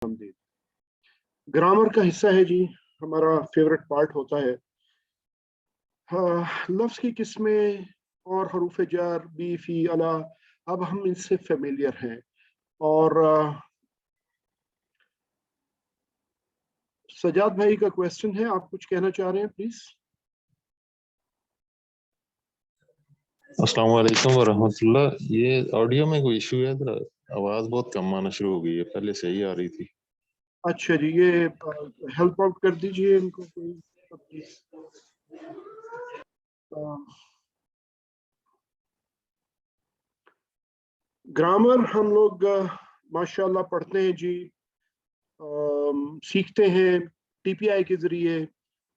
आमदीद। ग्रामर का हिस्सा है जी, हमारा फेवरेट पार्ट होता है। लफ्ज़ की किस्में और हरूफ जार बी फी अला, अब हम इनसे फेमिलियर हैं। और सजाद भाई का क्वेश्चन है, आप कुछ कहना चाह रहे हैं प्लीज। अस्सलाम वालेकुम वरहमतुल्लाह। ये ऑडियो में कोई इशू है? तो आवाज बहुत कम आना शुरू हो गई है, पहले सही आ रही थी। अच्छा जी, ये हेल्प आउट कर दीजिए इनको कोई प्लीज। ग्रामर हम लोग माशाल्लाह पढ़ते हैं जी, सीखते हैं टीपीआई के जरिए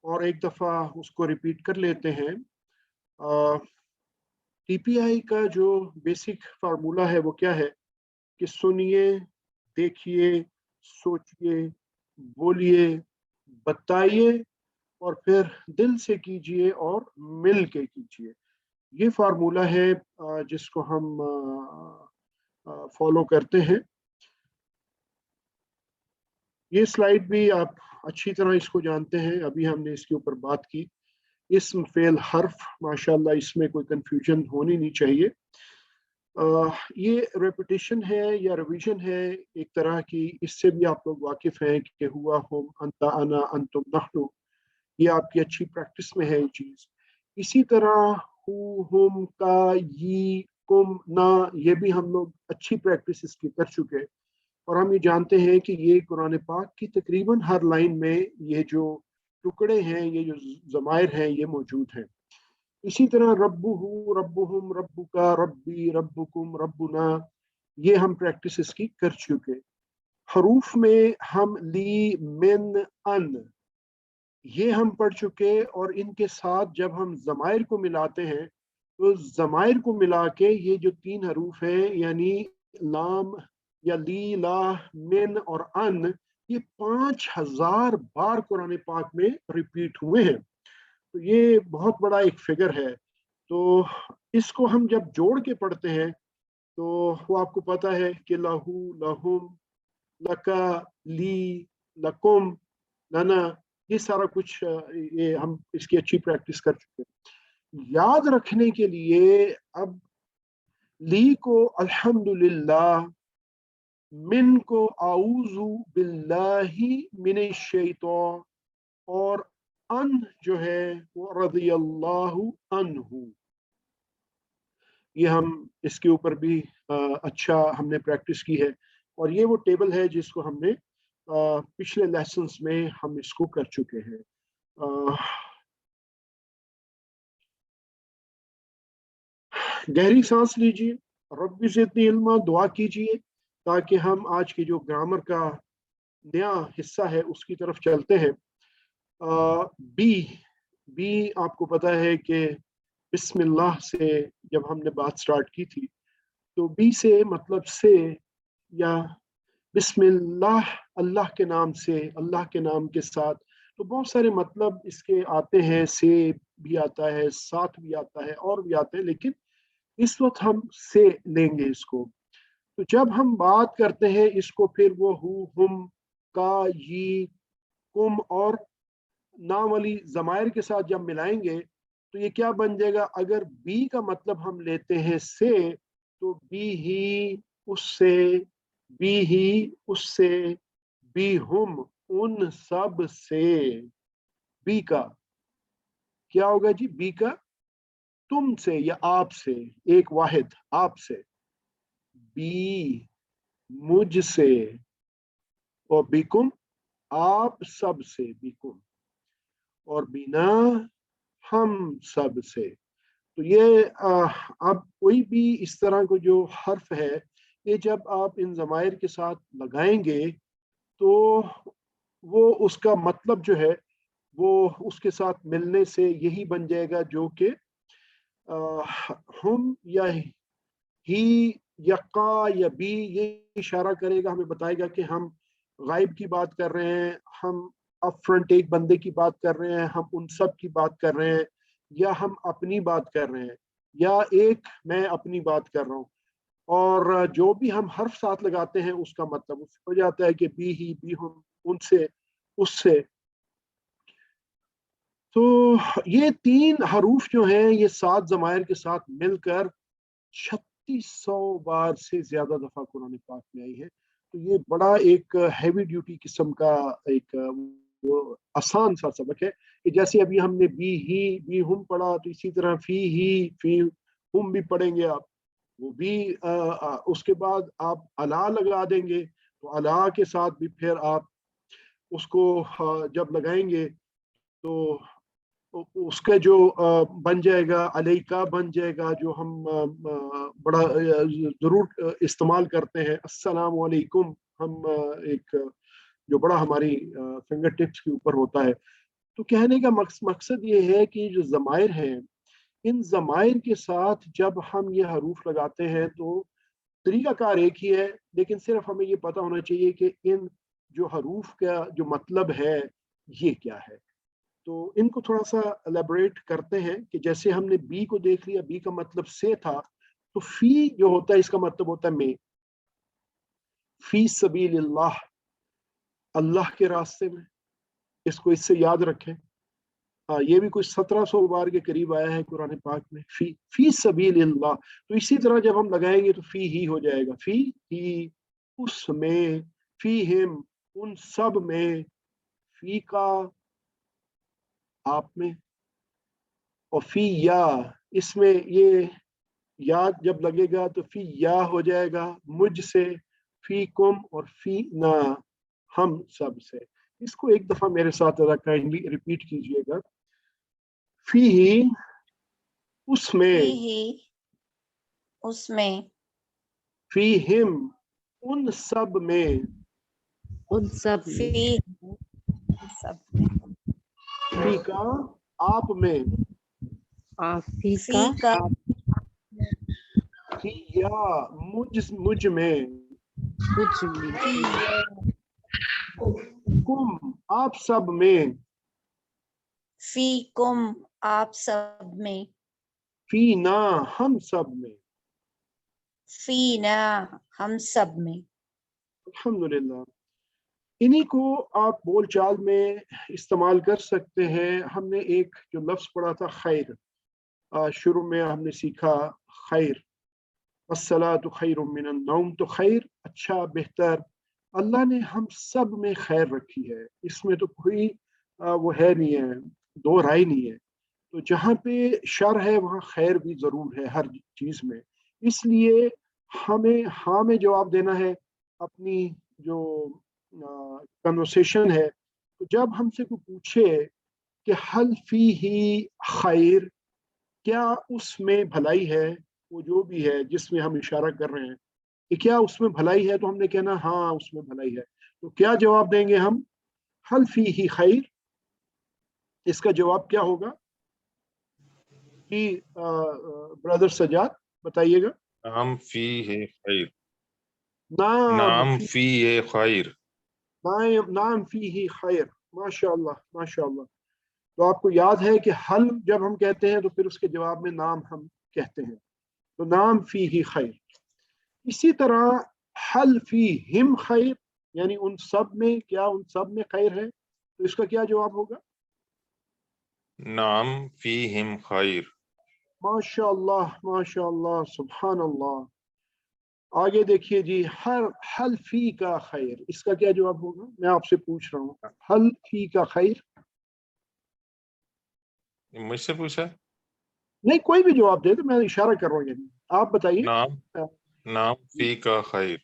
और एक दफ़ा उसको रिपीट कर लेते हैं। टीपीआई का जो बेसिक फार्मूला है वो क्या है कि सुनिए, देखिए, सोचिए, बोलिए, बताइए और फिर दिल से कीजिए और मिल के कीजिए। ये फार्मूला है जिसको हम फॉलो करते हैं। ये स्लाइड भी आप अच्छी तरह इसको जानते हैं, अभी हमने इसके ऊपर बात की। इस्म फेल हर्फ, माशाल्लाह इसमें कोई कंफ्यूजन होनी नहीं चाहिए। ये रेपिटेशन है या रिवीजन है एक तरह की, इससे भी आप लोग वाकिफ हैं कि हुआ, हुम, अंता, अना, अंतुम, नहनु, ये आपकी अच्छी प्रैक्टिस में है ये चीज। इसी तरह हु, हुम, का, यी, कुम, ना, ये भी हम लोग अच्छी प्रैक्टिस इसकी कर चुके हैं। और हम ये जानते हैं कि ये कुरान पाक की तकरीबन हर लाइन में ये जो टुकड़े हैं, ये जो ज़मायर हैं, ये मौजूद हैं। इसी तरह रब्बुहु, रब्बुहुम, रब्बुका, रब्बी, रब्बुकुम, रब्बुना, ये हम प्रैक्टिस इसकी कर चुके। हरूफ में हम ली, मिन, अन, ये हम पढ़ चुके। और इनके साथ जब हम ज़मायर को मिलाते हैं तो ज़मायर को मिला के ये जो तीन हरूफ हैं, यानी लाम या ली, ला, मिन और अन, ये 5000 बार कुरान पाक में रिपीट हुए हैं। तो ये बहुत बड़ा एक फिगर है। तो इसको हम जब जोड़ के पढ़ते हैं तो वो आपको पता है कि लहू, लहुम, लका, ली, लकुम, लना, ये सारा कुछ ये हम इसकी अच्छी प्रैक्टिस कर चुके हैं। याद रखने के लिए अब ली को अल्हम्दुलिल्लाह, मिन को आऊज़ु बिल्लाहि मिनश शैतान, और अन जो है वो रज़ियल्लाहु अन्हु। ये हम इसके ऊपर भी अच्छा हमने प्रैक्टिस की है। और ये वो टेबल है जिसको हमने पिछले लेसन्स में हम इसको कर चुके हैं। गहरी सांस लीजिए, रब्बी ज़िदनी इल्मा, दुआ कीजिए ताकि हम आज की जो ग्रामर का नया हिस्सा है उसकी तरफ चलते हैं। बी बी आपको पता है कि बिस्मिल्लाह से जब हमने बात स्टार्ट की थी, तो बी से मतलब से, या बिस्मिल्लाह, अल्लाह के नाम से, अल्लाह के नाम के साथ। तो बहुत सारे मतलब इसके आते हैं, से भी आता है, साथ भी आता है और भी आते हैं, लेकिन इस वक्त हम से लेंगे इसको। तो जब हम बात करते हैं इसको फिर वो हु, हुम, का, ये, कुम और नाम वाली जमायर के साथ जब मिलाएंगे तो ये क्या बन जाएगा। अगर बी का मतलब हम लेते हैं से, तो बी ही उससे, बी ही उससे, बी हम उन सब से। बी का क्या होगा जी? बी का तुम से या आप से, एक वाहिद आप से। बी मुझसे, और बिकुम आप सब से, बिकुम, और बिना हम सब से। तो ये अब कोई भी इस तरह को जो हर्फ है, ये जब आप इन ज़मायर के साथ लगाएंगे तो वो उसका मतलब जो है वो उसके साथ मिलने से यही बन जाएगा, जो कि हम या ही या का या बी, ये इशारा करेगा, हमें बताएगा कि हम गायब की बात कर रहे हैं, हम अप फ्रंट एक बंदे की बात कर रहे हैं, हम उन सब की बात कर रहे हैं, या हम अपनी बात कर रहे हैं, या एक मैं अपनी बात कर रहा हूँ। اور جو بھی ہم حرف ساتھ لگاتے ہیں اس کا مطلب اس ہو جاتا ہے کہ بی ہی بی ہم، ان سے، اس سے. تو یہ 3 حروف جو ہیں یہ 7 ضمائر کے ساتھ مل کر 3600 بار سے زیادہ دفعہ قرآن پاک میں آئی ہے. تو یہ بڑا ایک ہیوی ڈیوٹی قسم کا ایک وہ آسان سا سبق ہے کہ جیسے ابھی ہم نے بی ہی بی ہم پڑھا، تو اسی طرح فی ہی فی ہم بھی پڑھیں گے آپ. وہ بھی اس کے بعد آپ الا لگا دیں گے، تو الا کے ساتھ بھی پھر آپ اس کو جب لگائیں گے تو اس کا جو بن جائے گا علیکہ بن جائے گا، جو ہم بڑا ضرور استعمال کرتے ہیں السلام علیکم. ہم ایک جو بڑا ہماری فنگر ٹپس کے اوپر ہوتا ہے. تو کہنے کا مقصد یہ ہے کہ جو ضمائر ہیں، ان ضمائر کے ساتھ جب ہم یہ حروف لگاتے ہیں تو طریقہ کار ایک ہی ہے، لیکن صرف ہمیں یہ پتہ ہونا چاہیے کہ ان جو حروف کا جو مطلب ہے یہ کیا ہے. تو ان کو تھوڑا سا الیبوریٹ کرتے ہیں کہ جیسے ہم نے بی کو دیکھ لیا، بی کا مطلب سے تھا، تو فی جو ہوتا ہے اس کا مطلب ہوتا ہے میں. فی سبیل اللہ، اللہ کے راستے میں. اس کو اس سے یاد رکھیں. یہ بھی کچھ 1700 بار کے قریب آیا ہے قرآن پاک میں، فی سبیل اللہ. تو اسی طرح جب ہم لگائیں گے تو فی ہی ہو جائے گا، فی ہی اس میں، فی ہم ان سب میں، فی کا آپ میں، اور فی یا اس میں. یہ یا جب لگے گا تو فی یا ہو جائے گا مجھ سے، فی کم اور فی نا ہم سب سے. اس کو ایک دفعہ میرے ساتھ ذرا کائنڈلی ریپیٹ کیجئے گا. فی ہی اس میں، فی ہی اس میں، فی ہم ان سب میں، ان سب میں، فی سب میں، فی کا آپ میں، آپ ہی فی کا فی یا مجھ میں، کچھ بھی، فی کم آپ سب میں، فی کم آپ سب میں، فی نا ہم سب میں. فی نا ہم سب میں. الحمدللہ. انہی کو آپ بول چال میں استعمال کر سکتے ہیں. ہم نے ایک جو لفظ پڑھا تھا خیر، شروع میں ہم نے سیکھا خیر، الصلاۃ خیر من النوم. تو خیر اچھا، بہتر. اللہ نے ہم سب میں خیر رکھی ہے، اس میں تو کوئی وہ ہے نہیں ہے، دو رائے نہیں ہے. تو جہاں پہ شر ہے وہاں خیر بھی ضرور ہے ہر چیز میں. اس لیے ہمیں ہاں میں جواب دینا ہے اپنی جو کنورسیشن ہے. تو جب ہم سے کوئی پوچھے کہ حل فی ہی خیر، کیا اس میں بھلائی ہے، وہ جو بھی ہے جس میں ہم اشارہ کر رہے ہیں کہ کیا اس میں بھلائی ہے، تو ہم نے کہنا ہاں اس میں بھلائی ہے. تو کیا جواب دیں گے ہم؟ حل فی ہی خیر. اس کا جواب کیا ہوگا جی برادر سجاد بتائیے گا. نعم فی ہے خیر، نعم نعم فی ہے خیر. نعم فی ہی خیر. ماشاء اللہ ماشاء اللہ. تو آپ کو یاد ہے کہ حل جب ہم کہتے ہیں تو پھر اس کے جواب میں نام ہم کہتے ہیں. تو نعم فی ہی خیر. اسی طرح حل فی ہم خیر، یعنی ان سب میں، کیا ان سب میں خیر ہے، تو اس کا کیا جواب ہوگا؟ نعم فیہم خیر. ماشاء اللہ ماشاء اللہ سبحان اللہ. آگے دیکھیے جی، حل فی کا خیر، اس کا کیا جواب ہوگا؟ میں آپ سے پوچھ رہا ہوں، حل فی کا خیر. مجھ سے پوچھا؟ نہیں کوئی بھی جواب دے تو میں اشارہ کر رہا ہوں، یعنی آپ بتائیے. نعم فی کا خیر.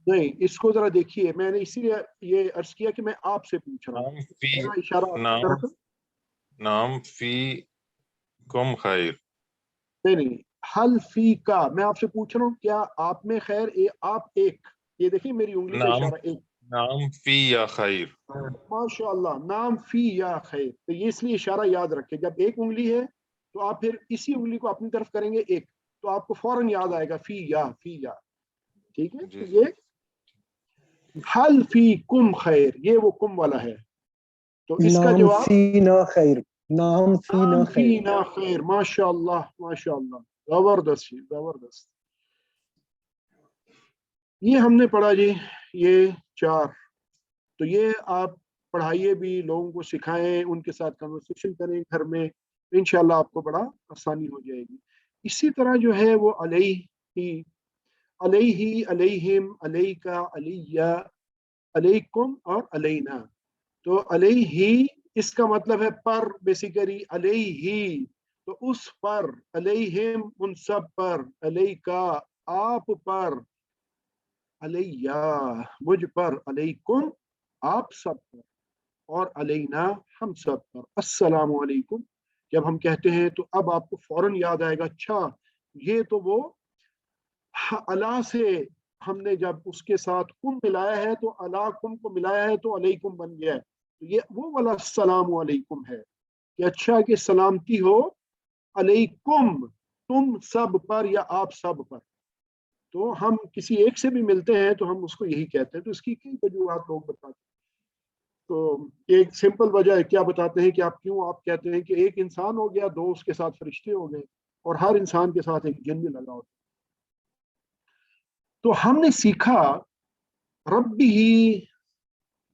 نہیں اس کو ذرا دیکھیے، میں نے اسی لیے یہ عرض کیا کہ میں آپ سے پوچھ رہا ہوں. نعم فی، میرا اشارہ آپ کی طرف ہے. نعم فی کم خیر. نہیں حل فی کا میں آپ سے پوچھ رہا ہوں، کیا آپ میں خیر؟ آپ ایک، یہ دیکھیں میری انگلی کا اشارہ ایک. نعم فی یا خیر. ماشاء اللہ. نام فی یا خیر. تو یہ اس لیے اشارہ یاد رکھے، جب ایک انگلی ہے تو آپ پھر اسی انگلی کو اپنی طرف کریں گے ایک، تو آپ کو فوراً یاد آئے گا فی یا فی یا. ٹھیک ہے. تو یہ حل فی کم خیر، یہ وہ کم والا ہے. تو اس کا نام جواب فی نا خیر، نام فی نا نام فی خیر. نا خیر. ماشاء اللہ ماشاء اللہ. زبردست زبردست. ये हमने पढ़ा जी, ये 4। तो ये आप पढ़ाइए भी, लोगों को सिखाएं, उनके साथ कन्वर्सेशन करें घर में, इंशाल्लाह आपको बड़ा आसानी हो जाएगी। इसी तरह जो है वो अलैहि, अलैहि, अलैहिम, अलैका, अलैया, अलैकुम और अलैना। तो अलैहि इसका मतलब है पर, बेसिकली अलैहि तो उस पर, अलैहिम उन सब पर, अलैका आप पर, अलैया मुझ पर, अलैकुम आप सब पर, और अलैना हम सब पर। अस्सलामु अलैकुम जब हम कहते हैं तो अब आपको फौरन याद आएगा, अच्छा ये तो वो अला से हमने जब उसके साथ कुम मिलाया है तो अला कुम को मिलाया है तो अलैकुम बन गया है। तो ये वो वाला अस्सलामु अलैकुम है कि अच्छा कि सलामती हो अलैकुम तुम सब पर या आप सब पर। तो हम किसी एक से भी मिलते हैं तो हम उसको यही कहते हैं। तो इसकी कई वजूहत लोग बताते हैं। तो एक सिंपल वजह है, क्या बताते हैं कि आप क्यों आप कहते हैं कि एक इंसान हो गया, 2 उसके साथ फरिश्ते हो गए, और हर इंसान के साथ एक जिन भी लगा होता। तो हमने सीखा रब्बी ही,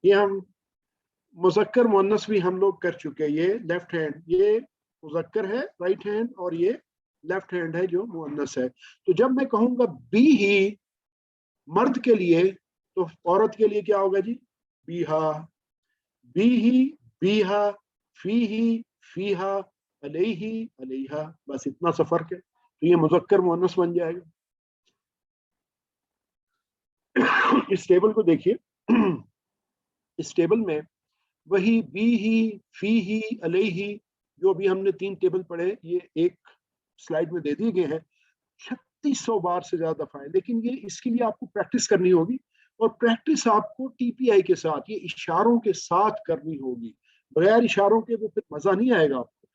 ये हम मुजक्कर मुअन्नस भी हम लोग कर चुके हैं। ये लेफ्ट हैंड, ये मुजक्कर है राइट हैंड, और ये लेफ्ट हैंड है जो मुअन्नस है। तो जब मैं कहूंगा बी ही मर्द के लिए, तो औरत के लिए क्या होगा जी? बीहा, बी ही, बीहा, फी ही, फीहा, अलैहि, अलैहा। बस इतना सा फर्क है। तो ये मुजक्कर मुअन्नस बन जाएगा। इस टेबल को देखिए, इस टेबल में वही बी ही, फी ही, अलैहि, जो भी हमने 3 टेबल पढ़े, ये एक स्लाइड में दे दिए गए हैं। 3600 बार से ज्यादा दफा है, लेकिन ये इसके लिए आपको प्रैक्टिस करनी होगी, और प्रैक्टिस आपको टीपीआई के साथ, ये इशारों के साथ करनी होगी। बगैर इशारों के तो फिर मजा नहीं आएगा आपको,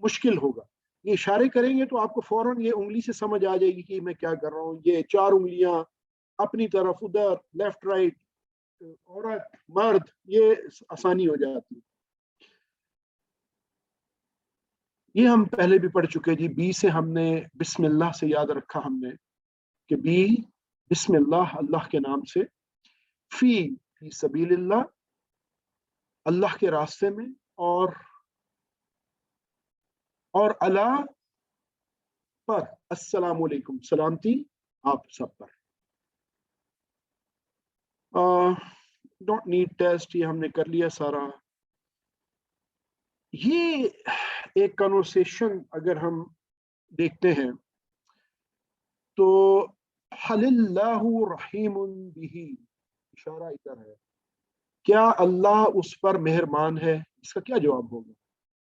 मुश्किल होगा। ये इशारे करेंगे तो आपको फौरन ये उंगली से समझ आ जाएगी कि मैं क्या कर रहा हूँ। ये 4 उंगलियां अपनी तरफ, उधर, लेफ्ट राइट, औरत मर्द, ये आसानी हो जाती है। ये हम पहले भी पढ़ चुके जी। बी से हमने बिस्मिल्लाह से याद रखा हमने कि बी बिस्मिल्लाह, अल्लाह के नाम से। फी सबीलिल्लाह, अल्लाह के रास्ते में, और अला पर, अस्सलामु अलैकुम सलामती आप सब पर। डोंट नीड टेस्ट, ये हमने कर लिया सारा। ये एक कन्वर्सेशन अगर हम देखते हैं तो हलिल्लाहु रहीमुन बिही, इशारा इधर है, क्या अल्लाह उस पर मेहरबान है? इसका क्या जवाब होगा?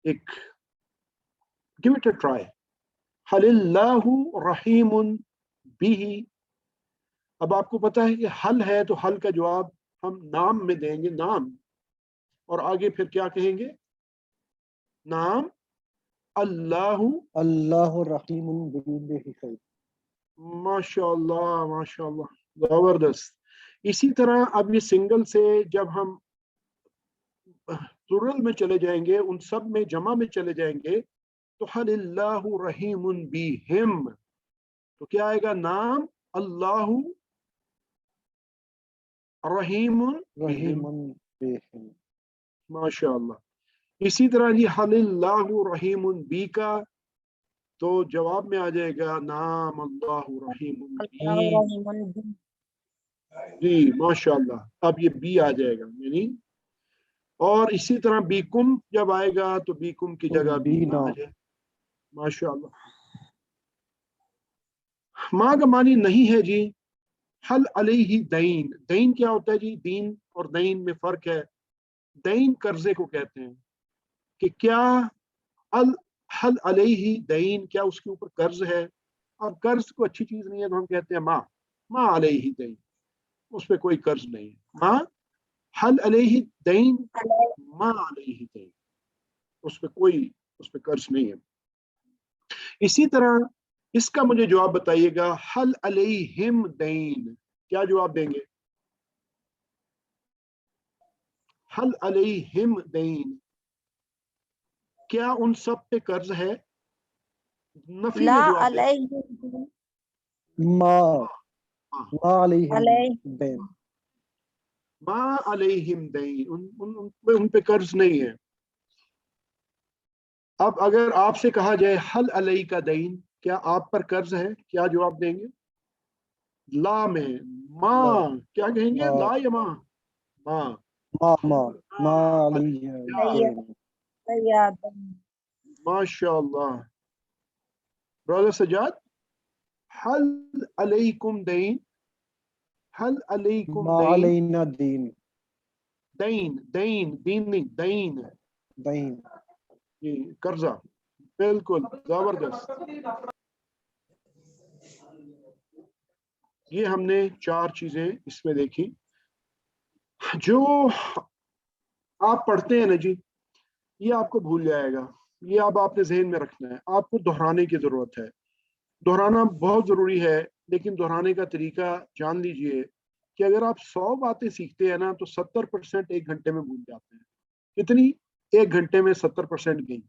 एक गिव इट अ ट्राई। हलिल्लाहु रहीमुन बिही। अब आपको पता है कि हल है, तो हल का जवाब हम नाम में देंगे, नाम, और आगे फिर क्या कहेंगे? नाम, अल्लाहु, अल्लाह रहीमुन बिल खैर। माशाअल्लाह माशाअल्लाह, जबरदस्त। इसी तरह अब ये सिंगल से जब हम प्लुरल में चले जाएंगे, उन सब में जमा में चले जाएंगे, तो हलिल्लाहु रहीमुन बिहिम, तो क्या आएगा? नाम, अल्लाहु रहीमुन बिहिम। रहीमुन बिहिम। माशाअल्लाह। इसी तरह जी हलिल्लाहु रहीमुन बीका, तो जवाब में आ जाएगा नाम, अल्लाहु रहीमुन बी। जी माशाअल्लाह, अब ये बी आ जाएगा यानी। और इसी तरह बीकुम जब आएगा तो बीकुम की जगह बीना आ जाए। माशाअल्लाह। माँ का मानी नहीं है जी। हल अलैहि दैन, दैन क्या होता है जी? दीन और दैन में फर्क है। दैन कर्जे को कहते हैं कि क्या अल हल अलैहि दैन, क्या उसके ऊपर कर्ज है? अब कर्ज को अच्छी चीज नहीं है तो हम कहते हैं माँ, माँ अलैहि दैन, उस पर कोई कर्ज नहीं है। माँ हल अलैहि दैन, माँ अलैहि दैन, उस पर कर्ज नहीं है। इसी तरह इसका मुझे जवाब बताइएगा, हल अलैहिम दैन, क्या जवाब देंगे? हल अलैहिम दैन, क्या उन सब पे कर्ज है? नफी ला में जवाब देंगे। अलैहिम, मा मा अलैहिम अलैहि दैन। मा अलैहिम दैन, उन पे कर्ज नहीं है। अब अगर आपसे कहा जाए हल अलई का दैन, क्या आप पर कर्ज है, क्या जवाब देंगे? ला में माँ क्या कहेंगे? मा ला या माँ? माँ। मा मा मा अलैहिम दैन। सैयदन माशाअल्लाह। ब्रदर सजाद, हल अलैकुम दैन, हल अलैकुम मा दैन। अलैना दीन। दैन, दैन, दीन नहीं, दैन। दैन। जी, कर्जा। बिल्कुल जबरदस्त। ये हमने 4 चीजें इसमें देखी। जो आप पढ़ते हैं ना जी, ये आपको भूल जाएगा। ये अब आपने जहन में रखना है, आपको दोहराने की जरूरत है। दोहराना बहुत जरूरी है, लेकिन दोहराने का तरीका जान लीजिए कि अगर आप 100 बातें सीखते हैं ना, तो 70% 1 घंटे में भूल जाते हैं। कितनी? 1 घंटे में 70% गई।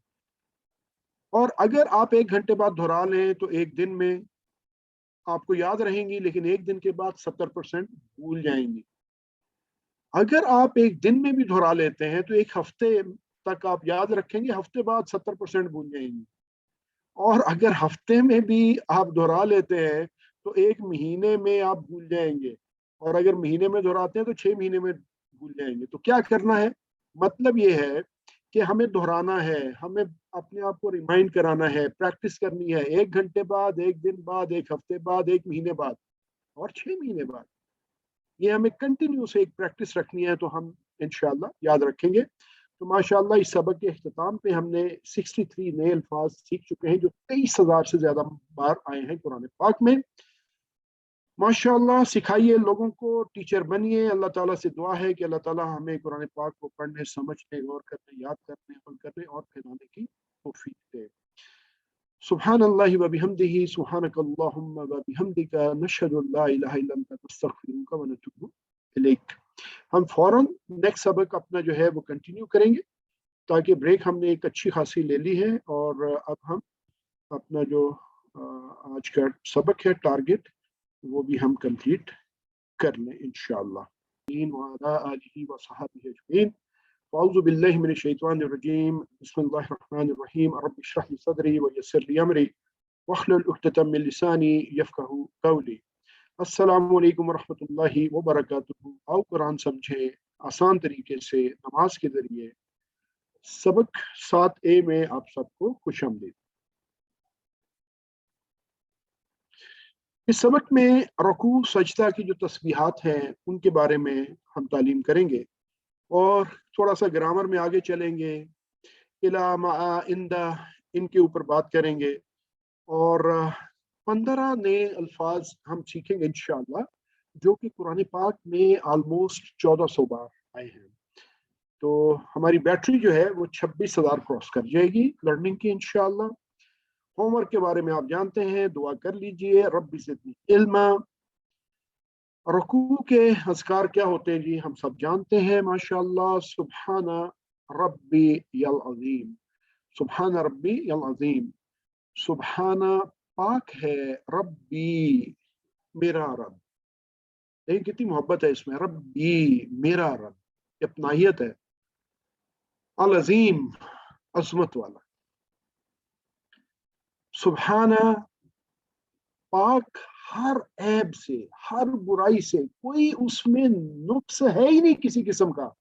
और अगर आप 1 घंटे बाद दोहरा लें तो 1 दिन में आपको याद रहेंगी, लेकिन 1 दिन के बाद 70% भूल जाएंगी। अगर आप 1 दिन में भी दोहरा लेते हैं तो 1 हफ्ते तक आप याद रखेंगे, हफ्ते बाद 70% भूल जाएंगी। और अगर हफ्ते में भी आप दोहरा लेते हैं तो 1 महीने में आप भूल जाएंगे। और अगर महीने में दोहराते हैं तो 6 महीने में भूल जाएंगे। तो क्या करना है? मतलब ये है कि हमें दोहराना है, हमें अपने आप को रिमाइंड कराना है, प्रैक्टिस करनी है। 1 घंटे बाद, 1 दिन बाद, 1 हफ्ते बाद, 1 महीने बाद और 6 महीने बाद। ये हमें कंटिन्यूस एक प्रैक्टिस रखनी है, तो हम इंशाल्लाह याद रखेंगे। तो माशाल्लाह इस सबक के अख्ताम पे हमने 63 नए अल्फाज सीख चुके हैं, जो 23,000 से ज्यादा बार आए हैं कुरान पाक में। माशाल्लाह सिखाइए लोगों को, टीचर बनिए। अल्लाह ताला से दुआ है कि अल्लाह ताला हमें कुरान पाक को पढ़ने, समझने, गौर करने, याद करने, अमल करने और फैलाने की तौफीक दे। सुब्हानल्लाहि व बिहम्दिही, सुब्हानकल्लाहुम्मा व बिहम्दिका, नशहदु अल्ला इलाहा इल्ला अंता, नस्तगफिरुका व नतूबु इलैक। हम फौरन नेक्स्ट सबक अपना जो है वो कंटिन्यू करेंगे, ताकि ब्रेक हमने एक अच्छी खासी ले ली है। और अब हम अपना जो आज का सबक है, टारगेट, वो भी हम कंप्लीट कर लें इंशाअल्लाह। वाला आलिहि व सहाबिहि अजमईन। अऊज़ु बिल्लाहि मिनश शैतानिर रजीम। बिस्मिल्लाहिर रहमानिर रहीम। रब्बि इश्रह ली सदरी व यस्सिर ली अमरी वहलुल उक़दतम मिन लिसानी यफ़क़हू क़ौली। अस्सलामु अलैकुम रहमतुल्लाहि व बरकातुहू। आओ कुरान समझे आसान तरीके से नमाज के जरिए। सबक 7A में आप सबको खुशामदीद। इस सबक में रुकू सजदा की जो तस्बीहात हैं उनके बारे में हम तालीम करेंगे, और थोड़ा सा ग्रामर में आगे चलेंगे। इला मा इंदा, इनके ऊपर बात करेंगे। और 15 नए अल्फाज हम सीखेंगे इंशाअल्लाह, जो कि कुरान पाक में ऑलमोस्ट 1400 बार आए हैं। तो हमारी बैटरी जो है वो 26,000 क्रॉस कर जाएगी लर्निंग की इंशाअल्लाह। होमवर्क के बारे में आप जानते हैं, दुआ कर लीजिए, रब्बी ज़िदनी इल्मा। रुकू के अज़कार क्या होते हैं जी, हम सब जानते हैं माशाअल्लाह। सुब्हाना रब्बी यल अज़ीम, सुब्हाना रब्बी यल अज़ीम। सुब्हाना पाक है, रब्बी मेरा रब। देखिए कितनी मोहब्बत है इसमें, रब्बी मेरा रब, अपनाहियत है। अल अज़ीम अज़मत वाला। सुब्हाना पाक हर ऐब से, हर बुराई से, कोई उसमें नुक्स है ही नहीं किसी किस्म का।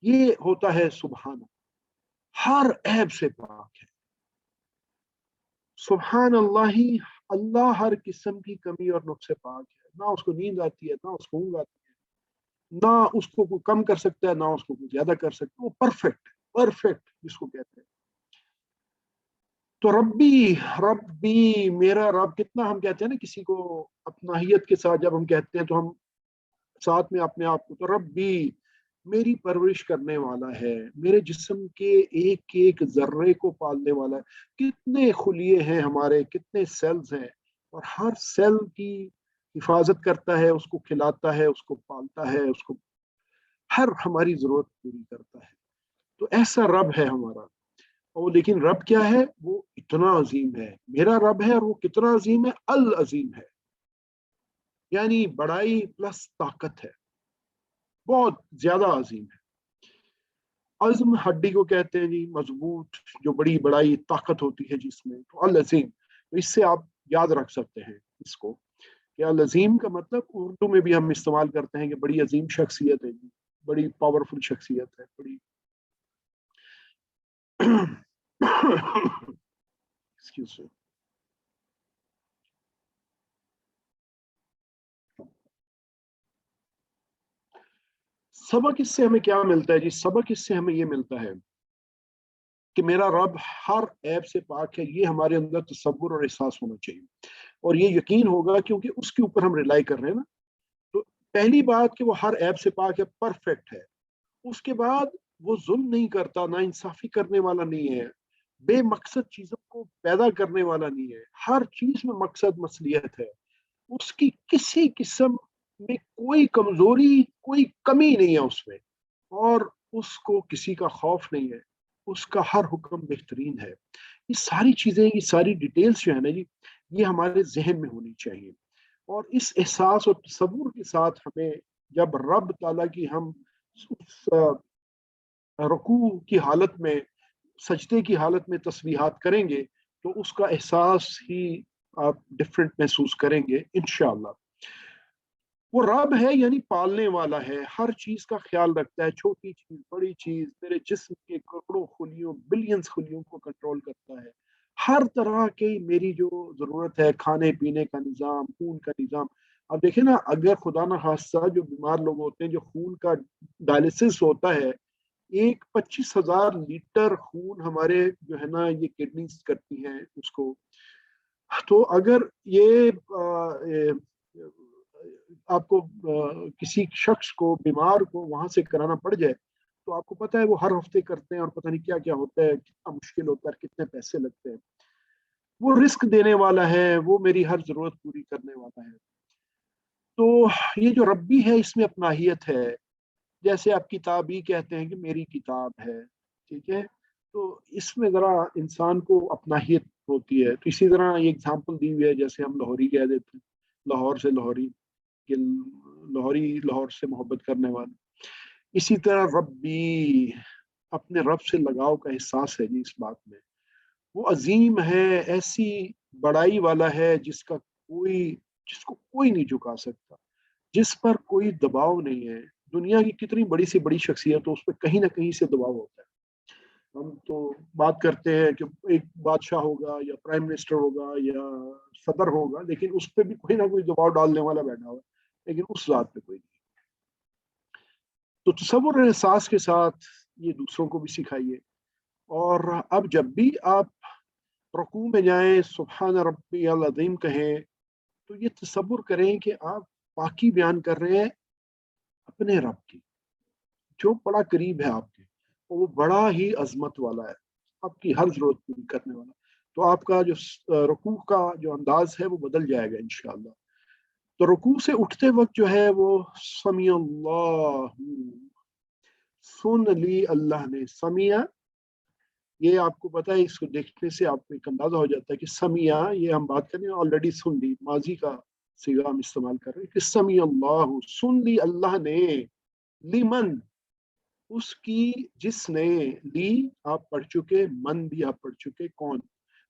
ये होता है सुब्हाना, हर ऐब से पाक है। सुब्हान अल्लाही, अल्लाह हर किस्म की कमी और नुक्स से पाक है। ना उसको नींद आती है, ना उसको ऊँग आती है, ना उसको कोई कम कर सकता है, ना उसको कोई ज्यादा कर सकता है। वो परफेक्ट, परफेक्ट जिसको कहते हैं। तो रब्बी, रब्बी मेरा रब, कितना हम कहते हैं ना किसी को अपनाहियत के साथ, जब हम कहते हैं तो हम साथ में अपने आप को, तो रब्बी मेरी परवरिश करने वाला है, मेरे जिस्म के एक एक जर्रे को पालने वाला है। कितने खुलिए हैं हमारे, कितने सेल्स हैं, और हर सेल की हिफाजत करता है, उसको खिलाता है, उसको पालता है, उसको हर हमारी जरूरत पूरी करता है। तो ऐसा रब है हमारा। और लेकिन रब क्या है? वो इतना अजीम है। मेरा रब है और वो कितना अजीम है, अल अजीम है। यानी बड़ाई प्लस ताकत है, बहुत ज्यादा अजीम है। अज़्म हड्डी को कहते हैं जी, मजबूत, जो बड़ी बड़ाई ताकत होती है जिसमें, तो अल अजीम। तो इससे आप याद रख सकते हैं इसको कि अल अजीम का मतलब उर्दू में भी हम इस्तेमाल करते हैं कि बड़ी अजीम शख्सियत है जी, बड़ी पावरफुल शख्सियत है, बड़ी एक्सक्यूज मी। सबक इससे हमें क्या मिलता है जी? सबक इससे हमें ये मिलता है कि मेरा रब हर ऐब से पाक है, ये हमारे अंदर तसव्वुर और एहसास होना चाहिए, और ये यकीन होगा क्योंकि उसके ऊपर हम रिलाई कर रहे हैं ना। तो पहली बात कि वो हर ऐब से पाक है, परफेक्ट है। उसके बाद वो जुल्म नहीं करता, ना इंसाफी करने वाला नहीं है, बेमकसद चीजों को पैदा करने वाला नहीं है, हर चीज में मकसद मसलियत है, उसकी किसी किस्म में कोई कमजोरी, कोई कमी नहीं है उसमें, और उसको किसी का खौफ नहीं है, उसका हर हुक्म बेहतरीन है। ये सारी चीजें, ये सारी डिटेल्स जो है ना जी, ये हमारे जहन में होनी चाहिए। और इस एहसास और तसव्वुर के साथ हमें जब रब ताला की हम उस रुकू की हालत में, सजदे की हालत में तस्बीहात करेंगे, तो उसका एहसास ही आप डिफरेंट महसूस करेंगे इंशाअल्लाह। वो रब है यानी पालने वाला है, हर चीज का ख्याल रखता है, छोटी चीज बड़ी चीज, मेरे जिस्म के करोड़ों खुलियों बिलियंस खुलियों को कंट्रोल करता है, हर तरह की मेरी जो जरूरत है, खाने पीने का निज़ाम, खून का निज़ाम। अब देखें ना, अगर खुदा ना खास्ता जो बीमार लोग होते हैं, जो खून का डायलिसिस होता है, एक 25,000 लीटर खून हमारे जो है ना ये किडनीज करती हैं उसको। तो अगर ये आपको किसी शख्स को, बीमार को वहां से कराना पड़ जाए, तो आपको पता है वो हर हफ्ते करते हैं, और पता नहीं क्या क्या होता है, कितना मुश्किल होता है, कितने पैसे लगते हैं। वो रिस्क देने वाला है, वो मेरी हर जरूरत पूरी करने वाला है। तो ये जो रब्बी है, इसमें अपनाहियत है। जैसे आप किताब ही कहते हैं कि मेरी किताब है, ठीक है, तो इसमें जरा इंसान को अपनाहियत होती है। तो इसी तरह ये एग्जाम्पल दी हुई है, जैसे हम लाहौरी कह देते हैं, लाहौर से लाहौरी, कि लाहौरी लाहौर से मोहब्बत करने वाले। इसी तरह रब्बी, अपने रब से लगाव का एहसास है जी इस बात में। वो अजीम है, ऐसी बड़ाई वाला है जिसको कोई नहीं झुका सकता, जिस पर कोई दबाव नहीं है। दुनिया की कितनी बड़ी से बड़ी शख्सियत हो, उस पर कहीं ना कहीं से दबाव होता है। हम तो बात करते हैं कि एक बादशाह होगा या प्राइम मिनिस्टर होगा या सदर होगा, लेकिन उस पर भी कोई ना कोई दबाव डालने वाला बैठा हुआ है, लेकिन उस जात पे कोई नहीं। तो तसव्वुर और एहसास के साथ ये दूसरों को भी सिखाइए। और अब जब भी आप रुकू में जाएं, सुब्हान रब्बी अल अज़ीम कहें, तो ये तसव्वुर करें कि आप पाकी बयान कर रहे हैं अपने रब की, जो बड़ा करीब है आपके, और वो बड़ा ही अजमत वाला है, आपकी हर जरूरत पूरी करने वाला। तो आपका जो रुकू का जो अंदाज है वो बदल जाएगा इंशाअल्लाह। तो रुकू से उठते वक्त जो है वो समी अल्लाह, सुन ली अल्लाह ने। समिया, ये आपको पता है, इसको देखने से आपको एक अंदाजा हो जाता है कि समिया, ये हम बात करें ऑलरेडी सुन ली, माजी का सिगा हम इस्तेमाल कर रहे हैं कि समी अल्लाह, सुन ली अल्लाह ने, लिमन, उसकी जिसने, ली आप पढ़ चुके, मन भी आप पढ़ चुके, कौन।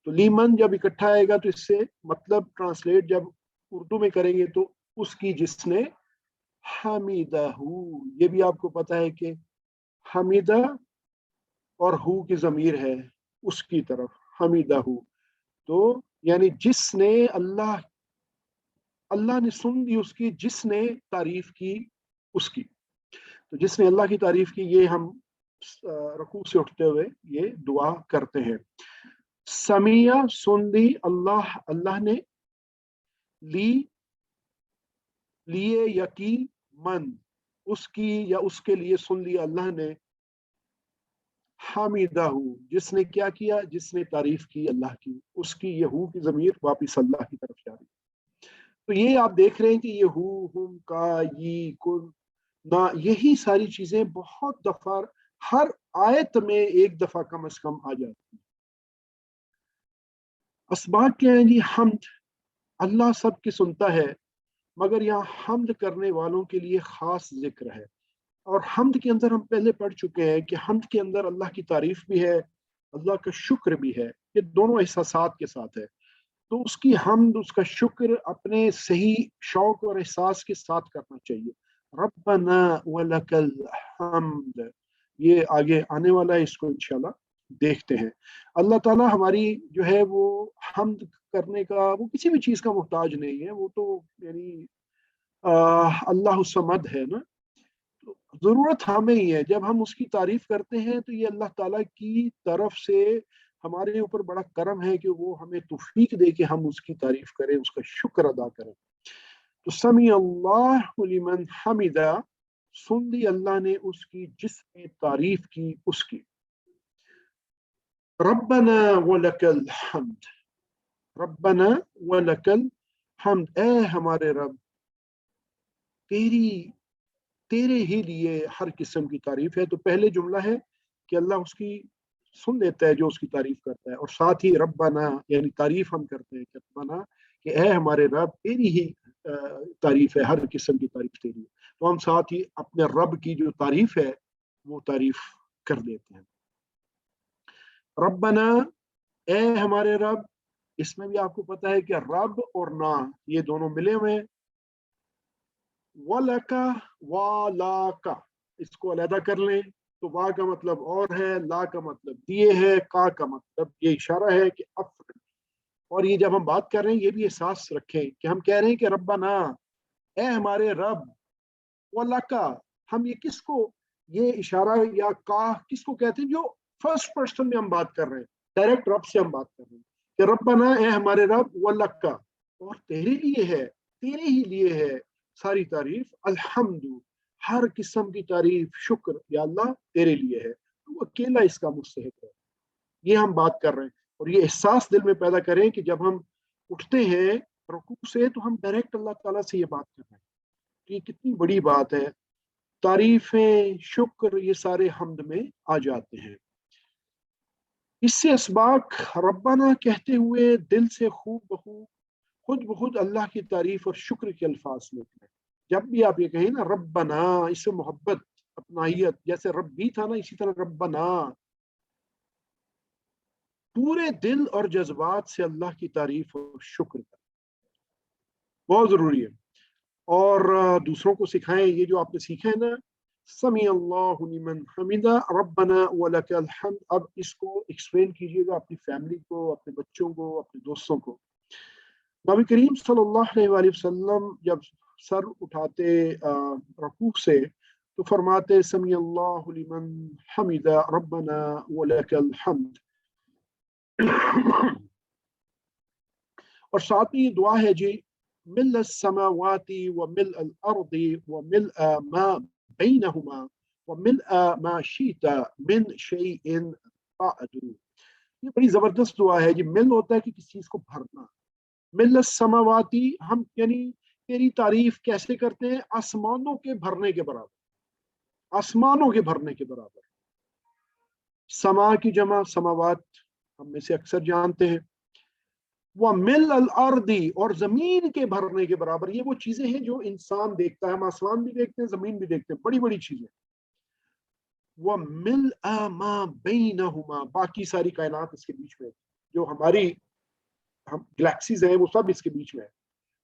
तो लीमन जब इकट्ठा आएगा तो इससे मतलब ट्रांसलेट जब उर्दू में करेंगे तो उसकी जिसने, हमीदहू, ये भी आपको पता है कि हमीदा और हु की जमीर है उसकी तरफ, हमीदहू। तो यानी जिसने, अल्लाह, अल्लाह ने सुन दी उसकी, जिसने तारीफ की उसकी। तो जिसने अल्लाह की तारीफ की, ये हम रुकू से उठते हुए ये दुआ करते हैं। समिया, सुन ली अल्लाह, अल्लाह ने, ली, लिए, यकी, मन, उसकी या उसके लिए सुन लिया अल्लाह ने, हामिदाहू, जिसने क्या किया, जिसने तारीफ की अल्लाह की, उसकी, ये हु की जमीर वापिस अल्लाह की तरफ जा रही। तो ये आप देख रहे हैं कि ये हु, हुम, का, ये, कुन, ना, यही सारी चीजें बहुत दफा हर आयत में एक दफा कम से कम आ जाती है। असबाब क्या है जी? हमद, अल्लाह सब की सुनता है, مگر یہاں حمد کرنے والوں کے لیے خاص ذکر ہے. اور حمد کے اندر ہم پہلے پڑھ چکے ہیں کہ حمد کے اندر اللہ کی تعریف بھی ہے، اللہ کا شکر بھی ہے، یہ دونوں احساسات کے ساتھ ہے. تو اس کی حمد، اس کا شکر اپنے صحیح شوق اور احساس کے ساتھ کرنا چاہیے. ربنا ولک الحمد، یہ آگے آنے والا ہے، اس کو انشاءاللہ دیکھتے ہیں. اللہ تعالیٰ ہماری جو ہے وہ حمد کرنے کا، وہ کسی بھی چیز کا محتاج نہیں ہے، وہ تو یعنی اللہ الصمد ہے نا. ضرورت ہمیں ہی ہے. جب ہم اس کی تعریف کرتے ہیں تو یہ اللہ تعالیٰ کی طرف سے ہمارے اوپر بڑا کرم ہے کہ وہ ہمیں توفیق دے کہ ہم اس کی تعریف کریں، اس کا شکر ادا کریں. تو سمیع اللہ لمن حمدہ، سن لی اللہ نے اس کی جس نے تعریف کی اس کی. ربنا ولک الحمد، ربنا ولک الحمد، اے ہمارے رب، تیرے ہی لیے ہر قسم کی تعریف ہے. تو پہلے جملہ ہے کہ اللہ اس کی سن لیتا ہے جو اس کی تعریف کرتا ہے، اور ساتھ ہی ربنا یعنی تعریف ہم کرتے ہیں کہ ربنا، کہ اے ہمارے رب تیری ہی تعریف ہے، ہر قسم کی تعریف تیری ہے. تو ہم ساتھ ہی اپنے رب کی جو تعریف ہے وہ تعریف کر دیتے ہیں. ربنا، اے ہمارے رب، اس میں بھی آپ کو پتا ہے کہ رب اور نا یہ دونوں ملے ہوئے ہیں. وَلَكَ وَلَاكَ، اس کو علیحدہ کر لیں تو وا کا مطلب اور ہے، لا کا مطلب دیے ہے، کا مطلب یہ اشارہ ہے کہ افر. اور یہ جب ہم بات کر رہے ہیں یہ بھی احساس رکھیں کہ ہم کہہ رہے ہیں کہ ربنا، اے ہمارے رب، وَلَكَ، ہم یہ کس کو، یہ اشارہ یا کا کس کو کہتے ہیں؟ جو فرسٹ پرسن میں ہم بات کر رہے ہیں، ڈائریکٹ رب سے ہم بات کر رہے ہیں کہ ربنا، اے ہمارے رب، وَلَكَ، اور تیرے لیے ہے، تیرے ہی لیے ہے ساری تعریف، الحمد، ہر قسم کی تعریف، شکر یا اللہ تیرے لیے ہے، تو اکیلا اس کا مستحق ہے. یہ ہم بات کر رہے ہیں، اور یہ احساس دل میں پیدا کریں کہ جب ہم اٹھتے ہیں رکوع سے تو ہم ڈائریکٹ اللہ تعالیٰ سے یہ بات کر رہے ہیں. یہ کتنی بڑی بات ہے. تعریفیں، شکر، یہ سارے حمد میں آ جاتے ہیں. اس سے اسباق ربنا کہتے ہوئے دل سے خوب بخوب خود بخود اللہ کی تعریف اور شکر کے الفاظ نکلے. جب بھی آپ یہ کہیں نا ربنا، اس سے محبت، اپنائیت، جیسے ربی تھا نا، اسی طرح ربنا، پورے دل اور جذبات سے اللہ کی تعریف اور شکر کریں، بہت ضروری ہے. اور دوسروں کو سکھائیں یہ جو آپ نے سیکھا ہے نا، سمیع اللہ لمن حمدہ، ربنا ولک الحمد. اب اس کو ایکسپلین کیجیے گا اپنی فیملی کو، اپنے بچوں کو، اپنے دوستوں کو. نبی کریم صلی اللہ علیہ وآلہ وسلم جب سر اٹھاتے رکوع سے تو فرماتے سمیع اللہ لمن حمدہ ربنا ولک الحمد. اور ساتھ میں یہ دعا ہے جی، ملء السماوات وملء الارض وملء ما بینہما وملء ما شئت من شیء بعد. یہ بڑی زبردست دعا ہے جی. مل ہوتا ہے کہ کسی چیز کو بھرنا. مل السماواتی، ہم یعنی تیری تعریف کیسے کرتے ہیں؟ آسمانوں کے بھرنے کے برابر، آسمانوں کے بھرنے کے برابر. سما کی جمع سماوات ہم میں سے اکثر جانتے ہیں. وَمِلْءَ الْأَرْضِ، اور زمین کے بھرنے کے برابر. یہ وہ چیزیں ہیں جو انسان دیکھتا ہے، ہم آسمان بھی دیکھتے ہیں، زمین بھی دیکھتے ہیں، بڑی بڑی چیزیں. وَمِلْءَ مَا بَيْنَهُمَا، باقی ساری کائنات اس کے بیچ میں، جو ہماری گلیکسیز ہیں وہ سب اس کے بیچ میں ہے،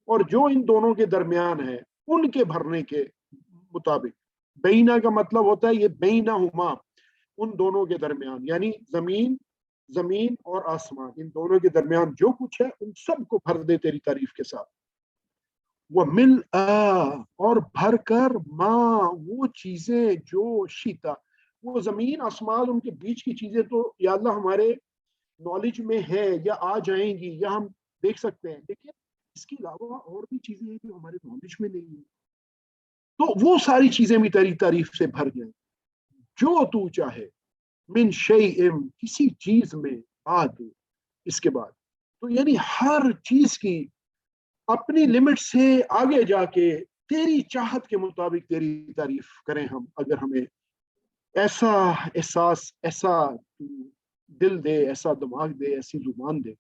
اور جو ان دونوں کے درمیان ہے ان کے بھرنے کے مطابق. بینا کا مطلب ہوتا ہے یہ بینہما، ان دونوں کے درمیان، یعنی زمین اور آسمان، ان دونوں کے درمیان جو کچھ ہے ان سب کو بھر دے تیری تعریف کے ساتھ. وَمِلْءَ، اور بھر کر، ماں، وہ چیزیں جو شیتا، وہ زمین آسمان ان کے بیچ کی چیزیں تو یا اللہ ہمارے نالج میں ہے یا آ جائیں گی یا ہم دیکھ سکتے ہیں، لیکن اس کے علاوہ اور بھی چیزیں ہیں جو ہمارے نالج میں نہیں ہیں. تو وہ ساری چیزیں بھی تیری تعریف سے بھر جائیں، جو تو چاہے. من شیء، کسی چیز میں، بعد، اس کے بعد. تو یعنی ہر چیز کی اپنی لمٹ سے آگے جا کے تیری چاہت کے مطابق تیری تعریف کریں ہم، اگر ہمیں ایسا احساس، ایسا دل دے، ایسا دماغ دے، ایسی زبان دے.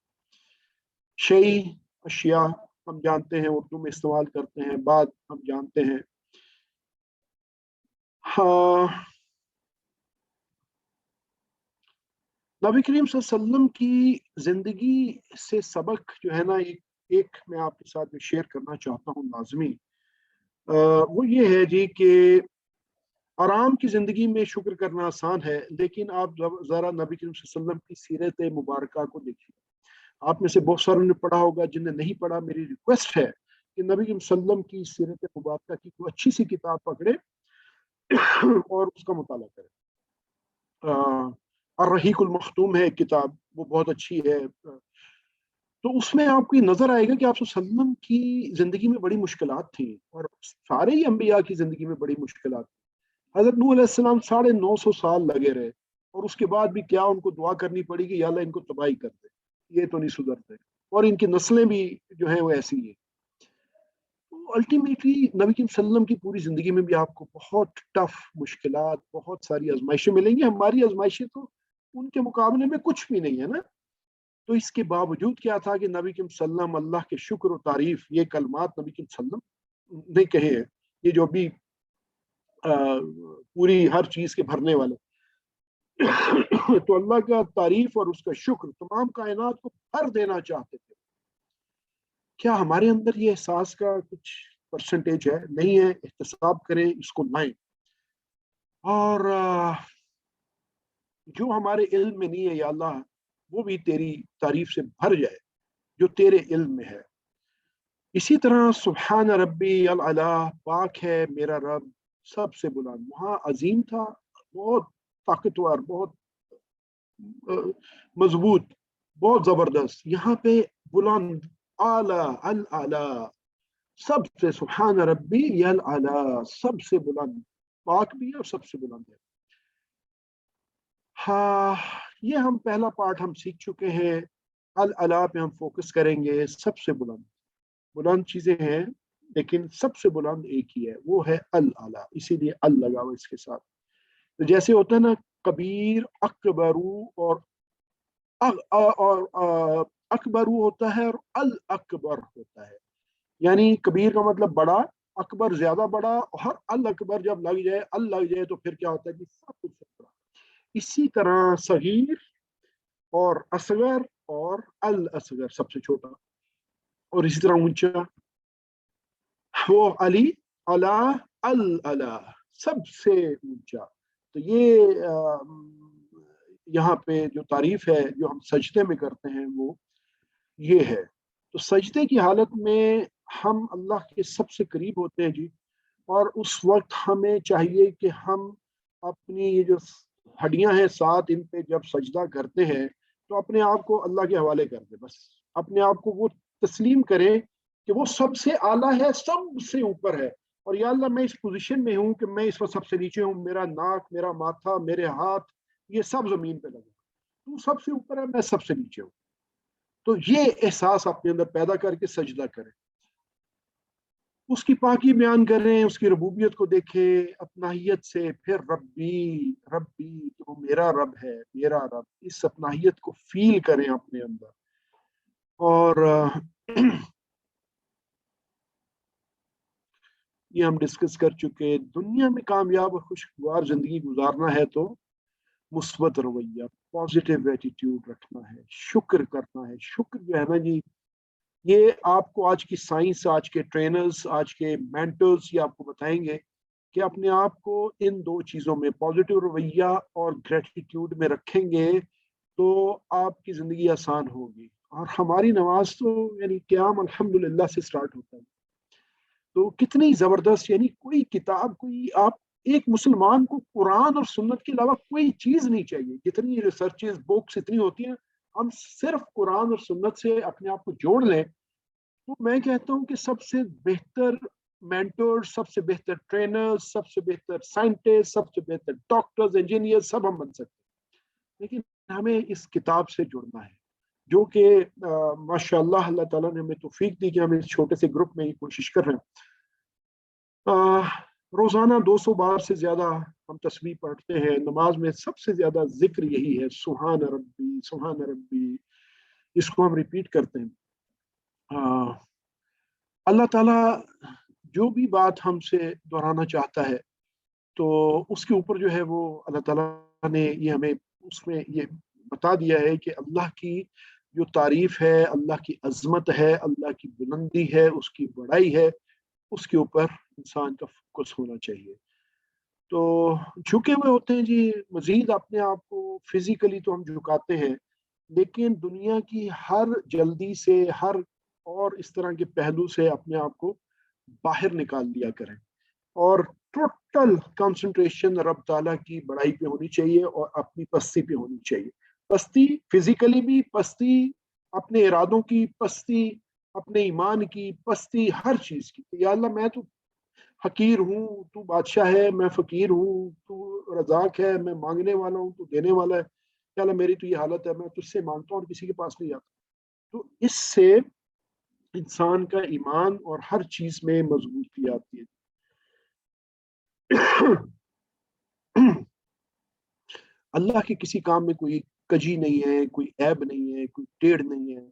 شیء، اشیاء، ہم جانتے ہیں اردو میں استعمال کرتے ہیں, بعد ہم جانتے ہیں. ہاں, نبی کریم صلی اللہ علیہ وسلم کی زندگی سے سبق جو ہے نا, ایک میں آپ کے ساتھ شیئر کرنا چاہتا ہوں لازمی. وہ یہ ہے جی کہ آرام کی زندگی میں شکر کرنا آسان ہے, لیکن آپ ذرا نبی کریم صلی اللہ علیہ وسلم کی سیرت مبارکہ کو دیکھیے. آپ میں سے بہت ساروں نے پڑھا ہوگا, جن نے نہیں پڑھا میری ریکویسٹ ہے کہ نبی کریم صلی اللہ علیہ وسلم کی سیرت مبارکہ کی کوئی اچھی سی کتاب پکڑے اور اس کا مطالعہ کرے. الرحیق المختوم ہے ایک کتاب, وہ بہت اچھی ہے. تو اس میں آپ کو یہ نظر آئے گا کہ آپ صلی اللہ علیہ وسلم کی زندگی میں بڑی مشکلات تھیں, اور سارے ہی انبیاء کی زندگی میں بڑی مشکلات تھیں. حضرت نوح علیہ السلام 950 سال لگے رہے, اور اس کے بعد بھی کیا ان کو دعا کرنی پڑی کہ یا اللہ ان کو تباہی کر دے, یہ تو نہیں سدھرتے, اور ان کی نسلیں بھی جو ہیں وہ ایسی ہیں. تو الٹیمیٹلی نبی کریم صلی اللہ علیہ وسلم کی پوری زندگی میں بھی آپ کو بہت ٹف مشکلات, بہت ساری آزمائشیں ملیں گی. ہماری آزمائشیں تو ان کے مقابلے میں کچھ بھی نہیں ہے نا. تو اس کے باوجود کیا تھا کہ نبی کریم صلی اللہ علیہ وسلم اللہ کے شکر و تعریف, یہ کلمات نبی کریم صلی اللہ علیہ وسلم نے کہے ہیں, یہ جو بھی پوری ہر چیز کے بھرنے والے. تو اللہ کا تعریف اور اس کا شکر تمام کائنات کو بھر دینا چاہتے تھے. کیا ہمارے اندر یہ احساس کا کچھ پرسنٹیج ہے؟ نہیں ہے. احتساب کریں, اس کو لائیں, اور جو ہمارے علم میں نہیں ہے یا اللہ وہ بھی تیری تعریف سے بھر جائے جو تیرے علم میں ہے. اسی طرح سبحان ربی العلا, پاک ہے میرا رب سب سے بلند. وہاں عظیم تھا, بہت طاقتور, بہت مضبوط, بہت زبردست. یہاں پہ بلند, اعلیٰ, العلا, سب سے, سبحان ربی العلا, سب سے بلند, پاک بھی ہے اور سب سے بلند ہے. ہاں, یہ ہم پہلا پارٹ ہم سیکھ چکے ہیں. العلا پہ ہم فوکس کریں گے. سب سے بلند, بلند چیزیں ہیں لیکن سب سے بلند ایک ہی ہے, وہ ہے العلا, اسی لیے ال لگا ہوا اس کے ساتھ. تو جیسے ہوتا ہے نا کبیر, اکبرو, اور اکبرو ہوتا ہے اور الاکبر ہوتا ہے. یعنی کبیر کا مطلب بڑا, اکبر زیادہ بڑا, اور الاکبر جب لگ جائے, ال لگ جائے تو پھر کیا ہوتا ہے کہ سب کچھ بڑا. اسی طرح صغیر اور اصغر اور الاصغر سب سے چھوٹا, اور اسی طرح اونچا وہ علی, علا, العلا, سب سے اونچا. تو یہ یہاں پہ جو تعریف ہے جو ہم سجدے میں کرتے ہیں وہ یہ ہے. تو سجدے کی حالت میں ہم اللہ کے سب سے قریب ہوتے ہیں جی, اور اس وقت ہمیں چاہیے کہ ہم اپنی یہ جو ہڈیاں ہیں 7, ان پہ جب سجدہ کرتے ہیں تو اپنے آپ کو اللہ کے حوالے کر دیں. بس اپنے آپ کو وہ تسلیم کریں کہ وہ سب سے اعلیٰ ہے, سب سے اوپر ہے, اور یا اللہ میں اس پوزیشن میں ہوں کہ میں اس وقت سب سے نیچے ہوں, میرا ناک, میرا ماتھا, میرے ہاتھ, یہ سب زمین پہ لگے, تو سب سے اوپر ہے, میں سب سے نیچے ہوں. تو یہ احساس اپنے اندر پیدا کر کے سجدہ کریں, اس کی پاکی بیان کریں, اس کی ربوبیت کو دیکھیں اپنائیت سے. پھر ربی, ربی, وہ میرا رب ہے, میرا رب, اس اپنائیت کو فیل کریں اپنے اندر. اور یہ ہم ڈسکس کر چکے. دنیا میں کامیاب اور خوشگوار زندگی گزارنا ہے تو مثبت رویہ, پازیٹیو ایٹیٹیوڈ رکھنا ہے, شکر کرنا ہے. شکر جو ہے نا جی, یہ آپ کو آج کی سائنس, آج کے ٹرینرز, آج کے مینٹرز یہ آپ کو بتائیں گے کہ اپنے آپ کو ان 2 چیزوں میں, پازیٹیو رویہ اور گریٹیٹیوڈ میں رکھیں گے تو آپ کی زندگی آسان ہوگی. اور ہماری نماز تو یعنی قیام الحمدللہ سے سٹارٹ ہوتا ہے. تو کتنی زبردست, یعنی کوئی کتاب, کوئی آپ ایک مسلمان کو قرآن اور سنت کے علاوہ کوئی چیز نہیں چاہیے. جتنی ریسرچز, بکس اتنی ہوتی ہیں, ہم صرف قرآن اور سنت سے اپنے آپ کو جوڑ لیں تو میں کہتا ہوں کہ سب سے بہتر مینٹور, سب سے بہتر ٹرینر, سب سے بہتر سائنٹسٹ, سب سے بہتر ڈاکٹرز, انجینئر, سب ہم بن سکتے ہیں. لیکن ہمیں اس کتاب سے جڑنا ہے, جو کہ ماشاء اللہ اللہ تعالیٰ نے ہمیں توفیق دی کہ ہم اس چھوٹے سے گروپ میں یہ کوشش کر رہے ہیں. روزانہ 200 بار سے زیادہ ہم تسبیح پڑھتے ہیں. نماز میں سب سے زیادہ ذکر یہی ہے, سبحان ربی, سبحان ربی, اس کو ہم ریپیٹ کرتے ہیں. अल्लाह ताला जो भी बात हमसे दोहराना चाहता है तो उसके ऊपर जो है वो अल्लाह ताला ने ये हमें उसमें ये बता दिया है कि अल्लाह की जो तारीफ है, अल्लाह की अजमत है, अल्लाह की बुलंदी है, उसकी बड़ाई है, उसके ऊपर इंसान का फोकस होना चाहिए। तो झुके हुए होते हैं जी, मजीद अपने आप को फिजिकली तो हम झुकाते हैं, लेकिन दुनिया की हर जल्दी से, हर और इस तरह के पहलू से अपने आप को बाहर निकाल लिया करें और टोटल कंसंट्रेशन रब ताला की बड़ाई पे होनी चाहिए और अपनी पस्ती पे होनी चाहिए। पस्ती फिजिकली भी, पस्ती अपने इरादों की, पस्ती अपने ईमान की, पस्ती हर चीज की। तो या अल्लाह मैं तो फकीर हूँ, तू बादशाह है, मैं फकीर हूँ, तू रजाक है, मैं मांगने वाला हूँ, तू देने वाला है। या अल्लाह मेरी तो ये हालत है, मैं तुझसे मांगता हूँ और किसी के पास नहीं जाता। तो इससे इंसान का ईमान और हर चीज में मजबूती आती है। अल्लाह के किसी काम में कोई कजी नहीं है, कोई ऐब नहीं है, कोई टेढ़ नहीं है।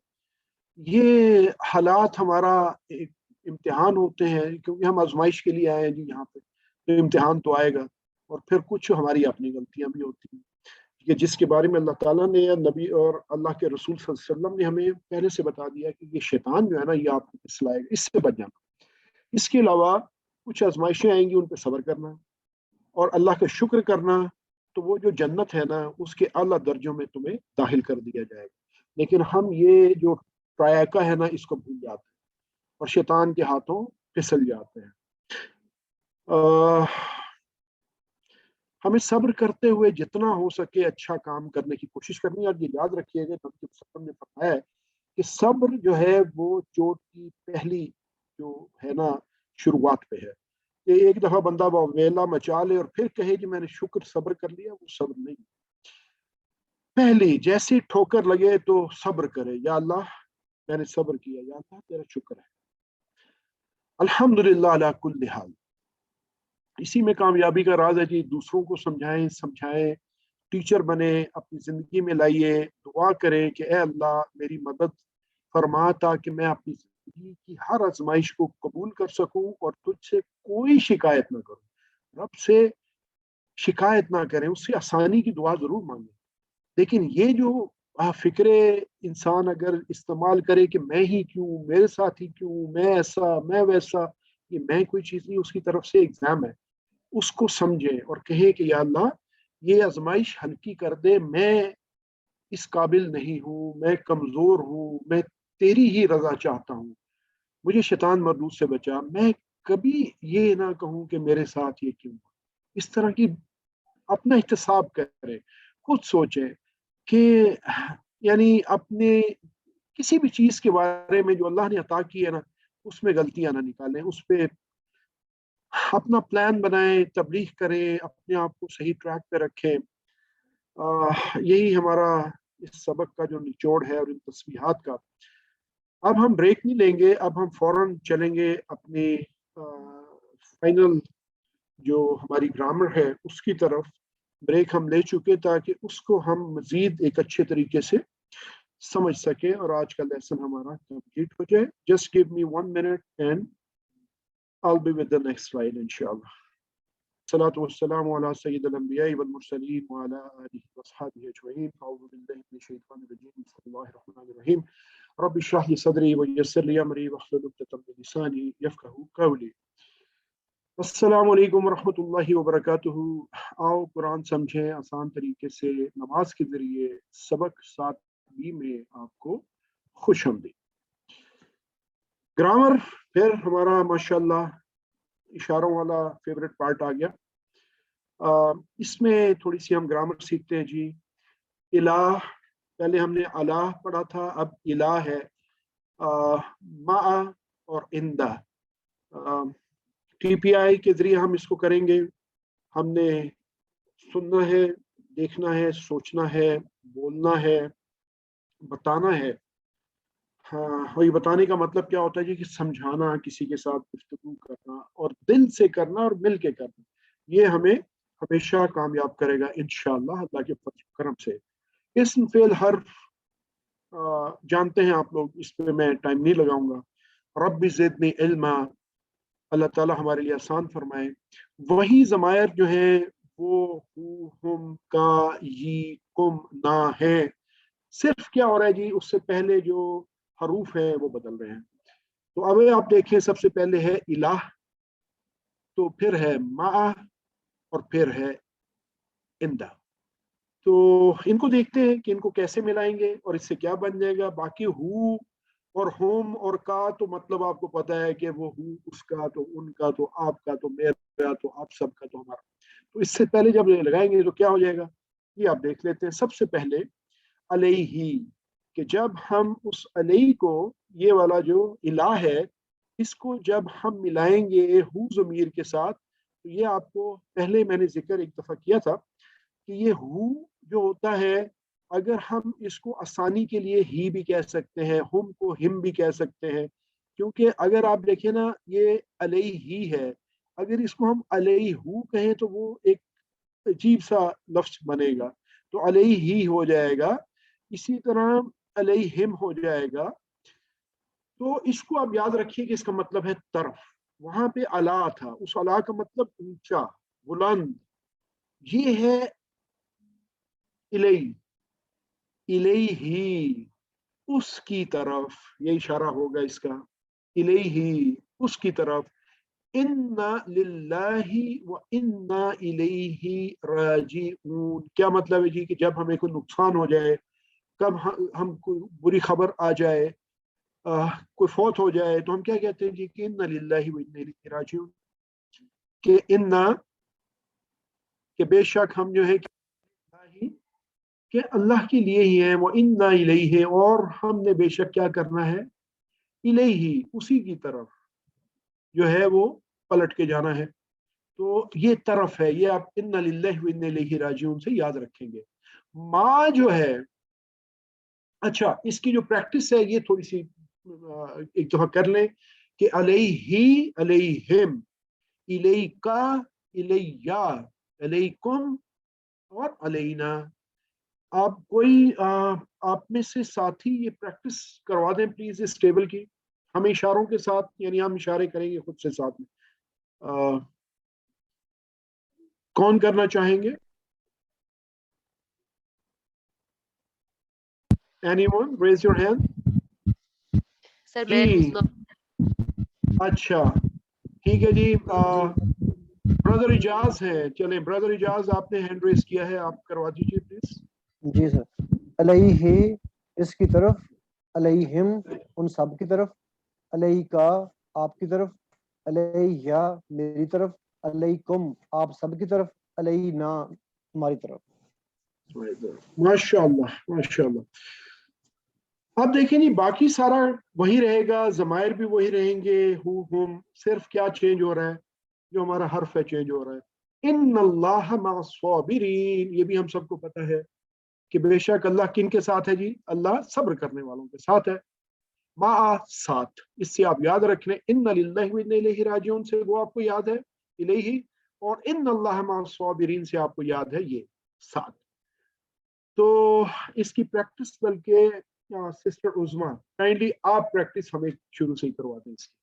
ये हालात हमारा एक इम्तिहान होते हैं, क्योंकि हम आजमाइश के लिए आए हैं जी यहाँ पे, तो इम्तिहान तो आएगा और फिर कुछ हमारी अपनी गलतियां भी होती हैं, कि जिसके बारे में अल्लाह ताला ने या नबी और अल्लाह के रसूल सल्लल्लाहु अलैहि वसल्लम ने हमें पहले से बता दिया कि ये शैतान जो है ना, ये आपको फिसलाएगा, इससे बच जाना। इसके अलावा कुछ आजमाइशें आएंगी, उन पर सब्र करना और अल्लाह का शुक्र करना, तो वो जो जन्नत है ना, उसके आला दर्जों में तुम्हें दाखिल कर दिया जाएगा। लेकिन हम ये जो ट्रायका है ना, इसको भूल जाते हैं और शैतान के हाथों फिसल जाते हैं। हमें सब्र करते हुए जितना हो सके अच्छा काम करने की कोशिश करनी है। और ये याद रखिएगा, नबी वसल्लम ने फरमाया है कि सब्र जो है वो चोट की पहली जो है ना शुरुआत पे है। कि एक दफा बंदा वेला मचा ले और फिर कहे कि मैंने शुक्र सब्र कर लिया, वो सब्र नहीं। पहली जैसी ठोकर लगे तो सब्र करे, या अल्लाह मैंने सब्र किया, या अल्लाह तेरा शुक्र है, अल्हम्दुलिल्लाह अला कुल्ली हाल। इसी में कामयाबी का राज है जी। दूसरों को समझाएं, समझाएं, टीचर बने, अपनी जिंदगी में लाइए, दुआ करें कि ए अल्लाह मेरी मदद फरमा ताकि मैं अपनी जिंदगी की हर आजमाइश को कबूल कर सकूं और तुझसे कोई शिकायत ना करूं। रब से शिकायत ना करें, उससे आसानी की दुआ जरूर मांगे, लेकिन ये जो फिक्रे इंसान अगर इस्तेमाल करे कि मैं ही क्यों, मेरे साथ ही क्यों, मैं ऐसा, मैं वैसा, ये मैं कोई चीज नहीं, उसकी तरफ से एग्जाम है। उसको समझे और कहे कि या अल्लाह ये आजमाइश हल्की कर दे, मैं इस काबिल नहीं हूँ, मैं कमजोर हूँ, मैं तेरी ही रजा चाहता हूँ, मुझे शैतान मरदूद से बचा। मैं कभी ये ना कहूँ कि मेरे साथ ये क्यों। इस तरह की अपना एहतसाब करे, खुद सोचे कि यानी अपने किसी भी चीज के बारे में जो अल्लाह ने अता की है ना, उसमें गलतियां ना निकालें, उस पर अपना प्लान बनाएं, तबलीग करें, अपने आप को सही ट्रैक पे रखें। यही हमारा इस सबक का जो निचोड़ है और इन तस्बीहात का। अब हम ब्रेक नहीं लेंगे, अब हम फौरन चलेंगे अपनी फाइनल जो हमारी ग्रामर है उसकी तरफ। ब्रेक हम ले चुके ताकि उसको हम मजीद एक अच्छे तरीके से समझ सके और आज का लेसन हमारा कंप्लीट हो जाए। Just give me 1 minute and I'll be with the next slide inshallah. Salatu wassalamu ala sayyidil anbiya'i wal mursalin wa ala alihi wa ashabihi ajma'in. A'udhu billahi minash shaitanir rajim. Bismillahir rahmanir rahim. Rabbi shrah li sadri wa yassir li amri wahlul 'uqdatam min lisani yafqahu qawli. अस्सलामु अलैकुम रहमतुल्लाहि व बरकातुहू। आओ कुरान समझें आसान तरीके से, नमाज के जरिए सबक 7B में आपको खुशआमदीद। ग्रामर फिर हमारा माशाल्लाह इशारों वाला फेवरेट पार्ट आ गया। इसमें थोड़ी सी हम ग्रामर सीखते हैं जी। इलाह, पहले हमने अलाह पढ़ा था, अब इलाह है। मा और इंदा, TPI के जरिए हम इसको करेंगे। हमने सुनना है, देखना है, सोचना है, बोलना है, बताना है। हाँ, और ये बताने का मतलब क्या होता है जी, कि समझाना, किसी के साथ गुफ्तगू करना और दिल से करना और मिल के करना, ये हमें हमेशा कामयाब करेगा इंशाअल्लाह अल्लाह के फजल करम से। इस्म फेल हर्फ जानते हैं आप लोग, इस पे मैं टाइम नहीं लगाऊंगा। रब्बि ज़िदनी इल्मा, अल्लाह ताला हमारे लिए आसान फरमाए। वही ज़मायर जो है वो हु, हुम, का, यी, कुम, ना है। सिर्फ क्या हो रहा है जी, उससे पहले जो हरूफ है वो बदल रहे हैं। तो अब आप देखें, सबसे पहले है इलाह, तो फिर है मा, और फिर है इंदा। तो इनको देखते हैं कि इनको कैसे मिलाएंगे और इससे क्या बन जाएगा। बाकी हु और होम और का तो मतलब आपको पता है कि वो हु उसका, तो उनका, तो आपका, तो मेरा, तो आप सबका, तो हमारा। तो इससे पहले जब ये लगाएंगे तो क्या हो जाएगा, ये आप देख लेते हैं। सबसे पहले अलैहि, कि जब हम उस अलैहि को, ये वाला जो इलाह है, इसको जब हम मिलाएंगे हु ज़मीर के साथ, तो ये आपको पहले मैंने जिक्र एक दफा किया था कि ये हु जो होता है, अगर हम इसको आसानी के लिए ही भी कह सकते हैं, हम को हिम भी कह सकते हैं, क्योंकि अगर आप देखें ना, ये अलैहि ही है। अगर इसको हम अलैहि हु कहें तो वो एक अजीब सा लफ्ज बनेगा, तो अलैहि ही हो जाएगा। इसी तरह अलैहि हिम हो जाएगा। तो इसको आप याद रखिए कि इसका मतलब है तरफ। वहां पे अला था, उस अला का मतलब ऊंचा, बुलंद। ये है इलैहि, इलैहि, उसकी तरफ, ये इशारा होगा इसका, इलैहि, उसकी तरफ। इन्ना लिल्लाहि व इन्ना इलैहि राजिऊन, क्या मतलब है जी, कि जब हमें कोई नुकसान हो जाए, कब हम कोई बुरी खबर आ जाए, कोई फौत हो जाए, तो हम क्या कहते हैं जी, कि इन्ना लिल्लाहि व इन्ना इलैहि राजिऊन, कि इन्ना, कि बेशक हम जो है कि अल्लाह के लिए ही है, वो इन्ना इलैहि है, और हमने बेशक क्या करना है, इलैहि, उसी की तरफ जो है वो पलट के जाना है। तो ये तरफ है, ये आप इन्ना लिल्लाहि व इन्ना इलैहि राजिऊन से याद रखेंगे। माँ जो है, अच्छा, इसकी जो प्रैक्टिस है ये थोड़ी सी एक दफा कर लें, कि अलैहि, अलैहिम, इलैका, इलैया, अलैकुम, और अलैना। आप कोई आप में से साथी ये प्रैक्टिस करवा दें प्लीज इस टेबल की, हमें इशारों के साथ, यानी हम इशारे करेंगे खुद से साथ में। कौन करना चाहेंगे? Anyone raise your hand? Sir मैं जी, अच्छा, ठीक है जी। ब्रदर इजाज है, चले ब्रदर इजाज, आपने हैंड रेस किया है, आप करवा दीजिए प्लीज। Ji sir. अलैहि, इसकी तरफ, अलैहिम, उन सब की तरफ, अलैका, आपकी तरफ, अलैया, मेरी तरफ, अलैकुम, आप सब की तरफ, अलैना, हमारी तरफ। माशाल्लाह, माशाल्लाह। अब देखें जी, बाकी सारा वही रहेगा, जमायर भी वही रहेंगे, हु, हुम, सिर्फ क्या चेंज हो रहा है, जो हमारा हर्फ है चेंज हो रहा है। इन्नल्लाह मअस्साबिरीन, ये भी हम सबको पता है कि बेशक अल्लाह किन के साथ है जी, अल्लाह सब्र करने वालों के साथ है। मा, साथ, इससे आप याद रख लें, इन्ना लिल्लाहि व इन्ना इलैहि राजिऊन से वो आपको याद है इलैहि, और इन्नल्लाह मअस्साबिरीन से आपको याद है ये साथ। तो इसकी प्रैक्टिस बल्कि सिस्टर उज़मा, काइंडली आप प्रैक्टिस हमें शुरू से ही करवा दें इसकी।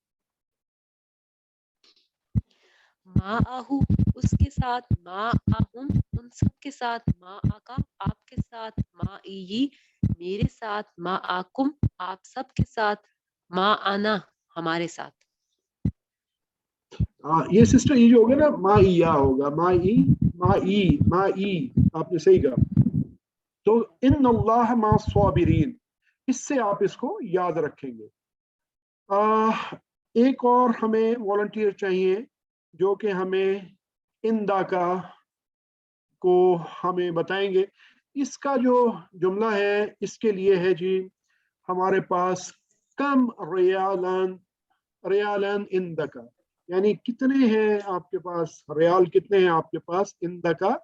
माँ आहू, उसके साथ, माँ आहुम, उन सब के साथ, माँ आका, आपके साथ, माँ ई, मेरे साथ, माँ आकुम, आप सब के साथ, माँ आना, हमारे साथ। ये सिस्टर, ये जो होगा ना, माइया होगा, माई, आपने सही कहा। तो इन्नल्लाह मअस्साबिरीन, इससे आप इसको याद रखेंगे। एक और हमें वॉलंटियर चाहिए जो कि हमें इंदा का को हमें बताएंगे। इसका जो जुमला है इसके लिए है जी, हमारे पास कम रियालन, रियालन इंदा का, यानी कितने हैं आपके पास रियाल, कितने हैं आपके पास इंदा का।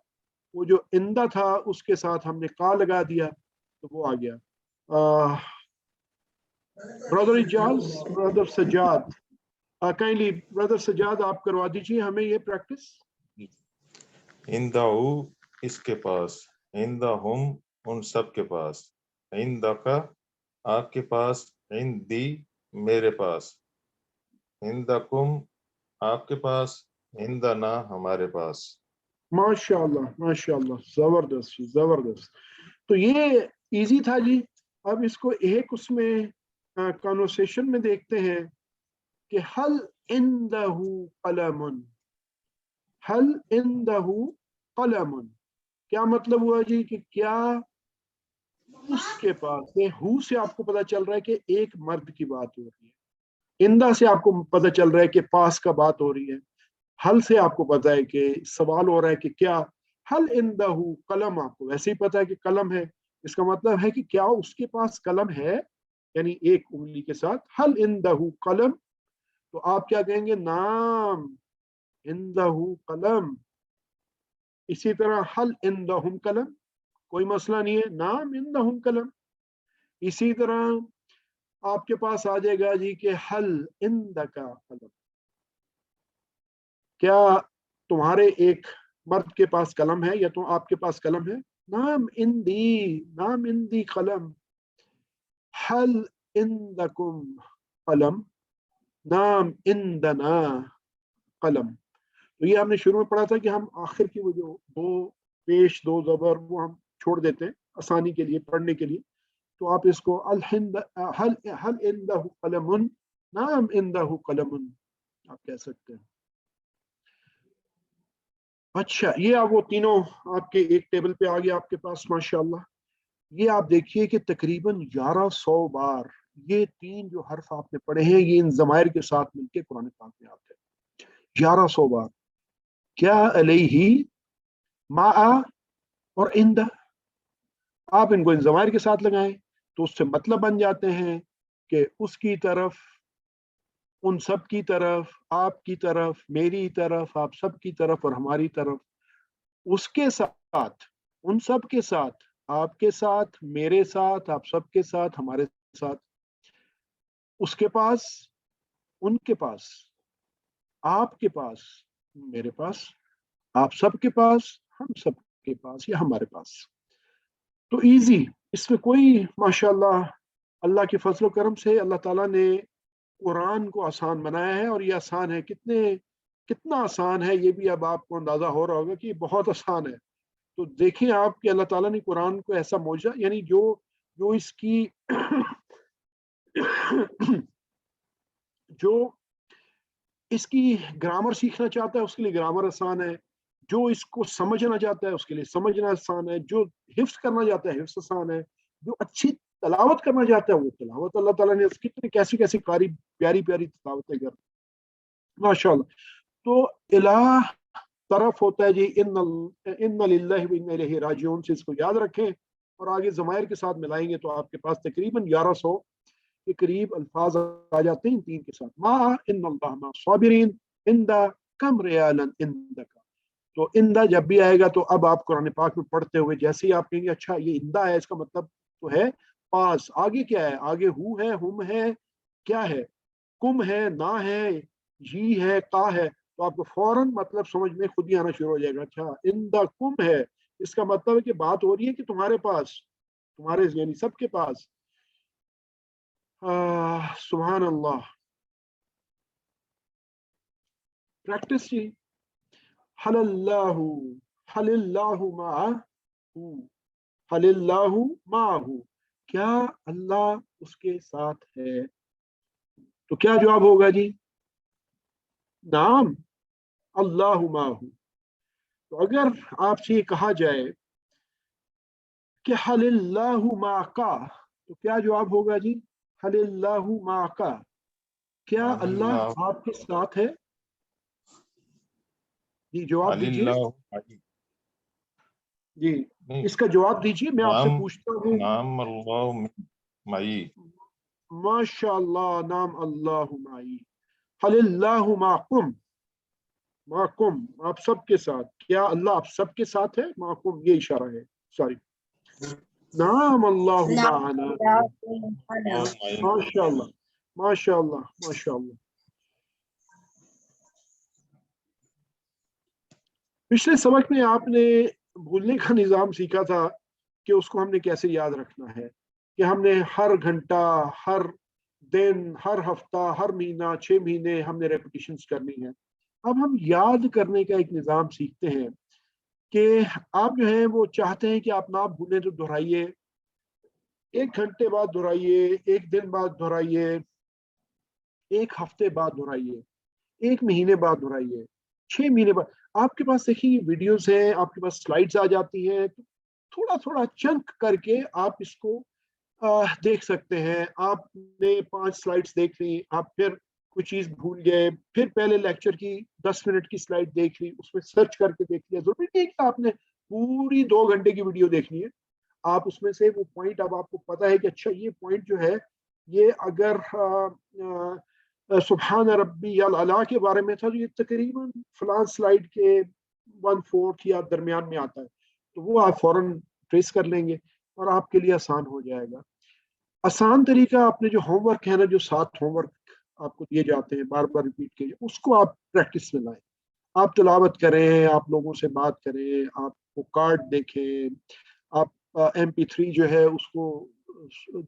वो जो इंदा था उसके साथ हमने का लगा दिया तो वो आ गया। Brother Ijaz, brother Sajjad, kindly brother Sajjad आप करवा दीजिए हमें ये प्रैक्टिस। इंदाहू, इसके पास, इंदाहुम, उन सब के पास, इंदाका, आपके पास, इंदी, मेरे पास, हिंदकुम आपके पास, हिंदना हमारे पास। माशाल्लाह माशाल्लाह, जबरदस्त जी, जबरदस्त। तो ये इजी था जी। अब इसको एक उसमें कॉन्वर्सेशन में देखते हैं कि हल इंदहु कलमुन, हल इंदहु कलमुन, क्या मतलब हुआ जी कि क्या उसके पास, ये हु से आपको पता चल रहा है कि एक मर्द की बात हो रही है, इंदा से आपको पता चल रहा है कि पास का बात हो रही है, हल से आपको पता है कि सवाल हो रहा है कि क्या, हल इंदहु कलम आपको वैसे ही पता है कि कलम है, इसका मतलब है कि क्या उसके पास कलम है, यानी एक उंगली के साथ, हल इंदहु कलम। तो आप क्या कहेंगे, नाम इंदहु कलम। इसी तरह हल इंदहुम कलम, कोई मसला नहीं है, नाम इंदहुम कलम। इसी तरह आपके पास आ जाएगा जी कि हल इंदका कलम, क्या तुम्हारे एक मर्द के पास कलम है या तो आपके पास कलम है, नाम इंदी, नाम इंदी कलम। हल इंदकुम कलम, नाम इंदना कलम। तो ये हमने शुरू में पढ़ा था कि हम आखिर की वो जो दो पेश दो जबर वो हम छोड़ देते हैं आसानी के लिए पढ़ने के लिए। तो आप इसको अल हिंद हल हल इंदहु कलमुन, नाम इंदहु कलमुन आप कह सकते हैं। अच्छा, ये आप वो तीनों आपके एक टेबल पे आ गया आपके पास माशाल्लाह। ये आप देखिए कि तकरीबन 1100 बार ये तीन जो हर्फ आपने पढ़े हैं ये इन जमायर के साथ मिलके कुरान पाक में आते हैं 1100 बार। क्या अलैहि, मा और इंदा, आप इनको इन जमायर के साथ लगाएं तो उससे मतलब बन जाते हैं कि उसकी तरफ, उन सब की तरफ, आपकी तरफ, मेरी तरफ, आप सब की तरफ और हमारी तरफ, उसके साथ, उन सब के साथ, आपके साथ, मेरे साथ, आप सबके साथ, हमारे साथ, उसके पास, उनके पास, आपके पास, मेरे पास, आप सबके पास, हम सबके पास या हमारे पास। तो इजी, इसमें कोई माशाल्लाह अल्लाह के फजल करम से अल्लाह ताला ने कुरान को आसान बनाया है। और ये आसान है, कितना आसान है ये भी अब आपको अंदाजा हो रहा होगा कि बहुत आसान है। तो देखें आप कि अल्लाह ताला ने कुरान को ऐसा मौजा, यानी जो जो इसकी जो इसकी ग्रामर सीखना चाहता है उसके लिए ग्रामर आसान है, जो इसको समझना चाहता है उसके लिए समझना आसान है, जो हिफ्स करना चाहता है हिफ्स आसान है, जो अच्छी तलावत करना चाहता है वो तलावत, अल्लाह ताला ने कितनी कैसी कैसी कारी प्यारी प्यारी तलावतें कर माशाल्लाह। तो इलाह तरफ होता है जी इन्ना लिल्लाहि व इन्ना इलैहि राजिऊन से, इसको याद रखें और आगे ज़मायर के साथ मिलाएंगे तो आपके पास तकरीबन 1100 के करीब अल्फाज आ जाते हैं इन तीन के साथ। मा इन्नल्लाह मा साबिरीन, इंदा कम रियालन इंदका। तो इंदा जब भी आएगा तो अब आप कुरान पाक में पढ़ते हुए जैसे ही आप कहेंगे अच्छा ये इंदा है, इसका मतलब तो है पास, आगे क्या है, आगे हु है, हुम है, क्या है, कुम है, ना है, जी है, का है, तो आपको फौरन मतलब समझ में खुद ही आना शुरू हो जाएगा। अच्छा इंदा कुम है, इसका मतलब है कि बात हो रही है कि तुम्हारे पास, तुम्हारे यानी सबके पास। सुभान अल्लाह, प्रैक्टिस जी। हलल्लाहु, हलिल्लाहु माहू, हलिल्लाहु माहू, क्या अल्लाह उसके साथ है। तो क्या जवाब होगा जी, नाम अल्लाहु माहू। तो अगर आपसे ये कहा जाए कि हलिल्लाहु माका, तो क्या जवाब होगा जी, हलिल्लाहु माका, क्या अल्लाह अलिल्लाह आपके साथ है। जी जवाब दीजिए, अलिल्लाह माई। जी नहीं, इसका जवाब दीजिए, मैं आपसे नाम पूछता हूँ। नाम अल्लाह माई। माशाअल्लाह, नाम अल्लाहु माई, हलिल्लाहु माकुम, माकुम आप सबके साथ, क्या अल्लाह आप सबके साथ है, माकुम ये इशारा है, सॉरी, नाम अल्लाहु नाम माना। अल्लाह माशाअल्लाह माशाअल्लाह माशाअल्लाह। पिछले सबक में आपने भूलने का निज़ाम सीखा था कि उसको हमने कैसे याद रखना है, कि हमने हर घंटा, हर दिन, हर हफ्ता, हर महीना, 6 महीने हमने रेपिटेशंस करनी है। अब हम याद करने का एक निज़ाम सीखते हैं कि आप जो है वो चाहते हैं कि आप ना भूलें तो दोहराइए, 1 घंटे बाद दोहराइए, 1 दिन बाद दोहराइए, 1 हफ्ते बाद दोहराइए, 1 महीने बाद दोहराइए, 6 महीने बाद। आपके पास देखिए ये वीडियोस हैं, आपके पास स्लाइड्स आ जाती हैं, तो थोड़ा थोड़ा चंक करके आप इसको देख सकते हैं। आपने 5 स्लाइड्स देख ली, आप फिर कोई चीज भूल गए, फिर पहले लेक्चर की 10 मिनट की स्लाइड देख ली, उसमें सर्च करके देख लिया। जरूरी नहीं है कि आपने पूरी 2 घंटे की वीडियो देखनी है। आप उसमें से वो पॉइंट, अब आपको पता है कि अच्छा ये पॉइंट जो है ये अगर सुबहान रब्बी अल अला के बारे में था, तो ये तकरीबन फलां स्लाइड के 1/4 या दरमियान में आता है, तो वो आप फौरन ट्रेस कर लेंगे और आपके लिए आसान हो जाएगा। आसान तरीका, आपने जो होमवर्क है ना, जो 7 होमवर्क आपको दिए जाते हैं बार बार रिपीट कीजिए, उसको आप प्रैक्टिस में लाएं। आप तिलावत करें, आप लोगों से बात करें, आप वो कार्ड देखें, आप MP3 जो है उसको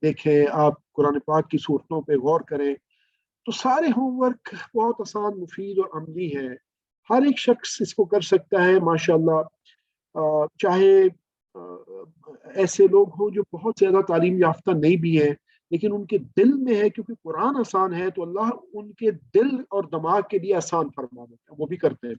देखें, आप कुरान पाक की सूरतों पे गौर करें। तो सारे होमवर्क बहुत आसान, मुफीद और अमली है। हर एक शख्स इसको कर सकता है माशाल्लाह। चाहे ऐसे लोग हो जो बहुत ज्यादा तालीम याफ्ता नहीं भी हैं, लेकिन उनके दिल में है, क्योंकि कुरान आसान है तो अल्लाह उनके दिल और दिमाग के लिए आसान फरमा देता है, वो भी करते हैं।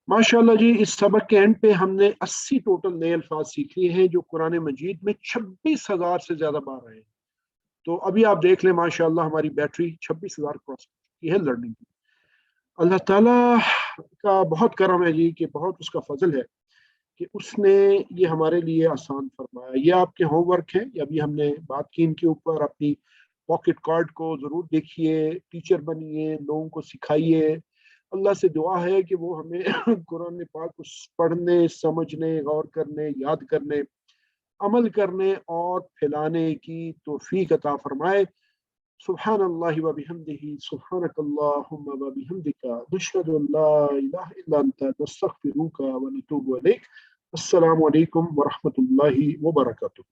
माशाल्लाह जी, इस सबक के एंड पे हमने 80 टोटल नए अल्फाज सीख लिए हैं, जो कुरान मजीद में 26,000 से ज्यादा बार आए हैं। तो अभी आप देख लें माशाल्लाह हमारी बैटरी 26,000 क्रॉस की है लर्निंग की। अल्लाह ताला का बहुत करम है जी, कि बहुत उसका फजल है कि उसने ये हमारे लिए आसान फरमाया। ये आपके होमवर्क है, अभी हमने बात की इनके ऊपर। अपनी पॉकेट कार्ड को जरूर देखिए, टीचर बनिए, लोगों को सिखाइए। अल्लाह से दुआ है कि वो हमें कुरान पाक को पढ़ने, समझने, गौर करने, याद करने, अमल करने और फैलाने की तौफीक अता फरमाए। सुब्हानल्लाहि व बिहम्दिही, सुब्हानकल्लाहुम्मा व बिहम्दिका, नशहदु अल्ला इलाहा इल्ला अंता, नस्तगफिरुका व नतूबु इलैक। अस्सलामु अलैकुम व रहमतुल्लाहि व बरकातुहू।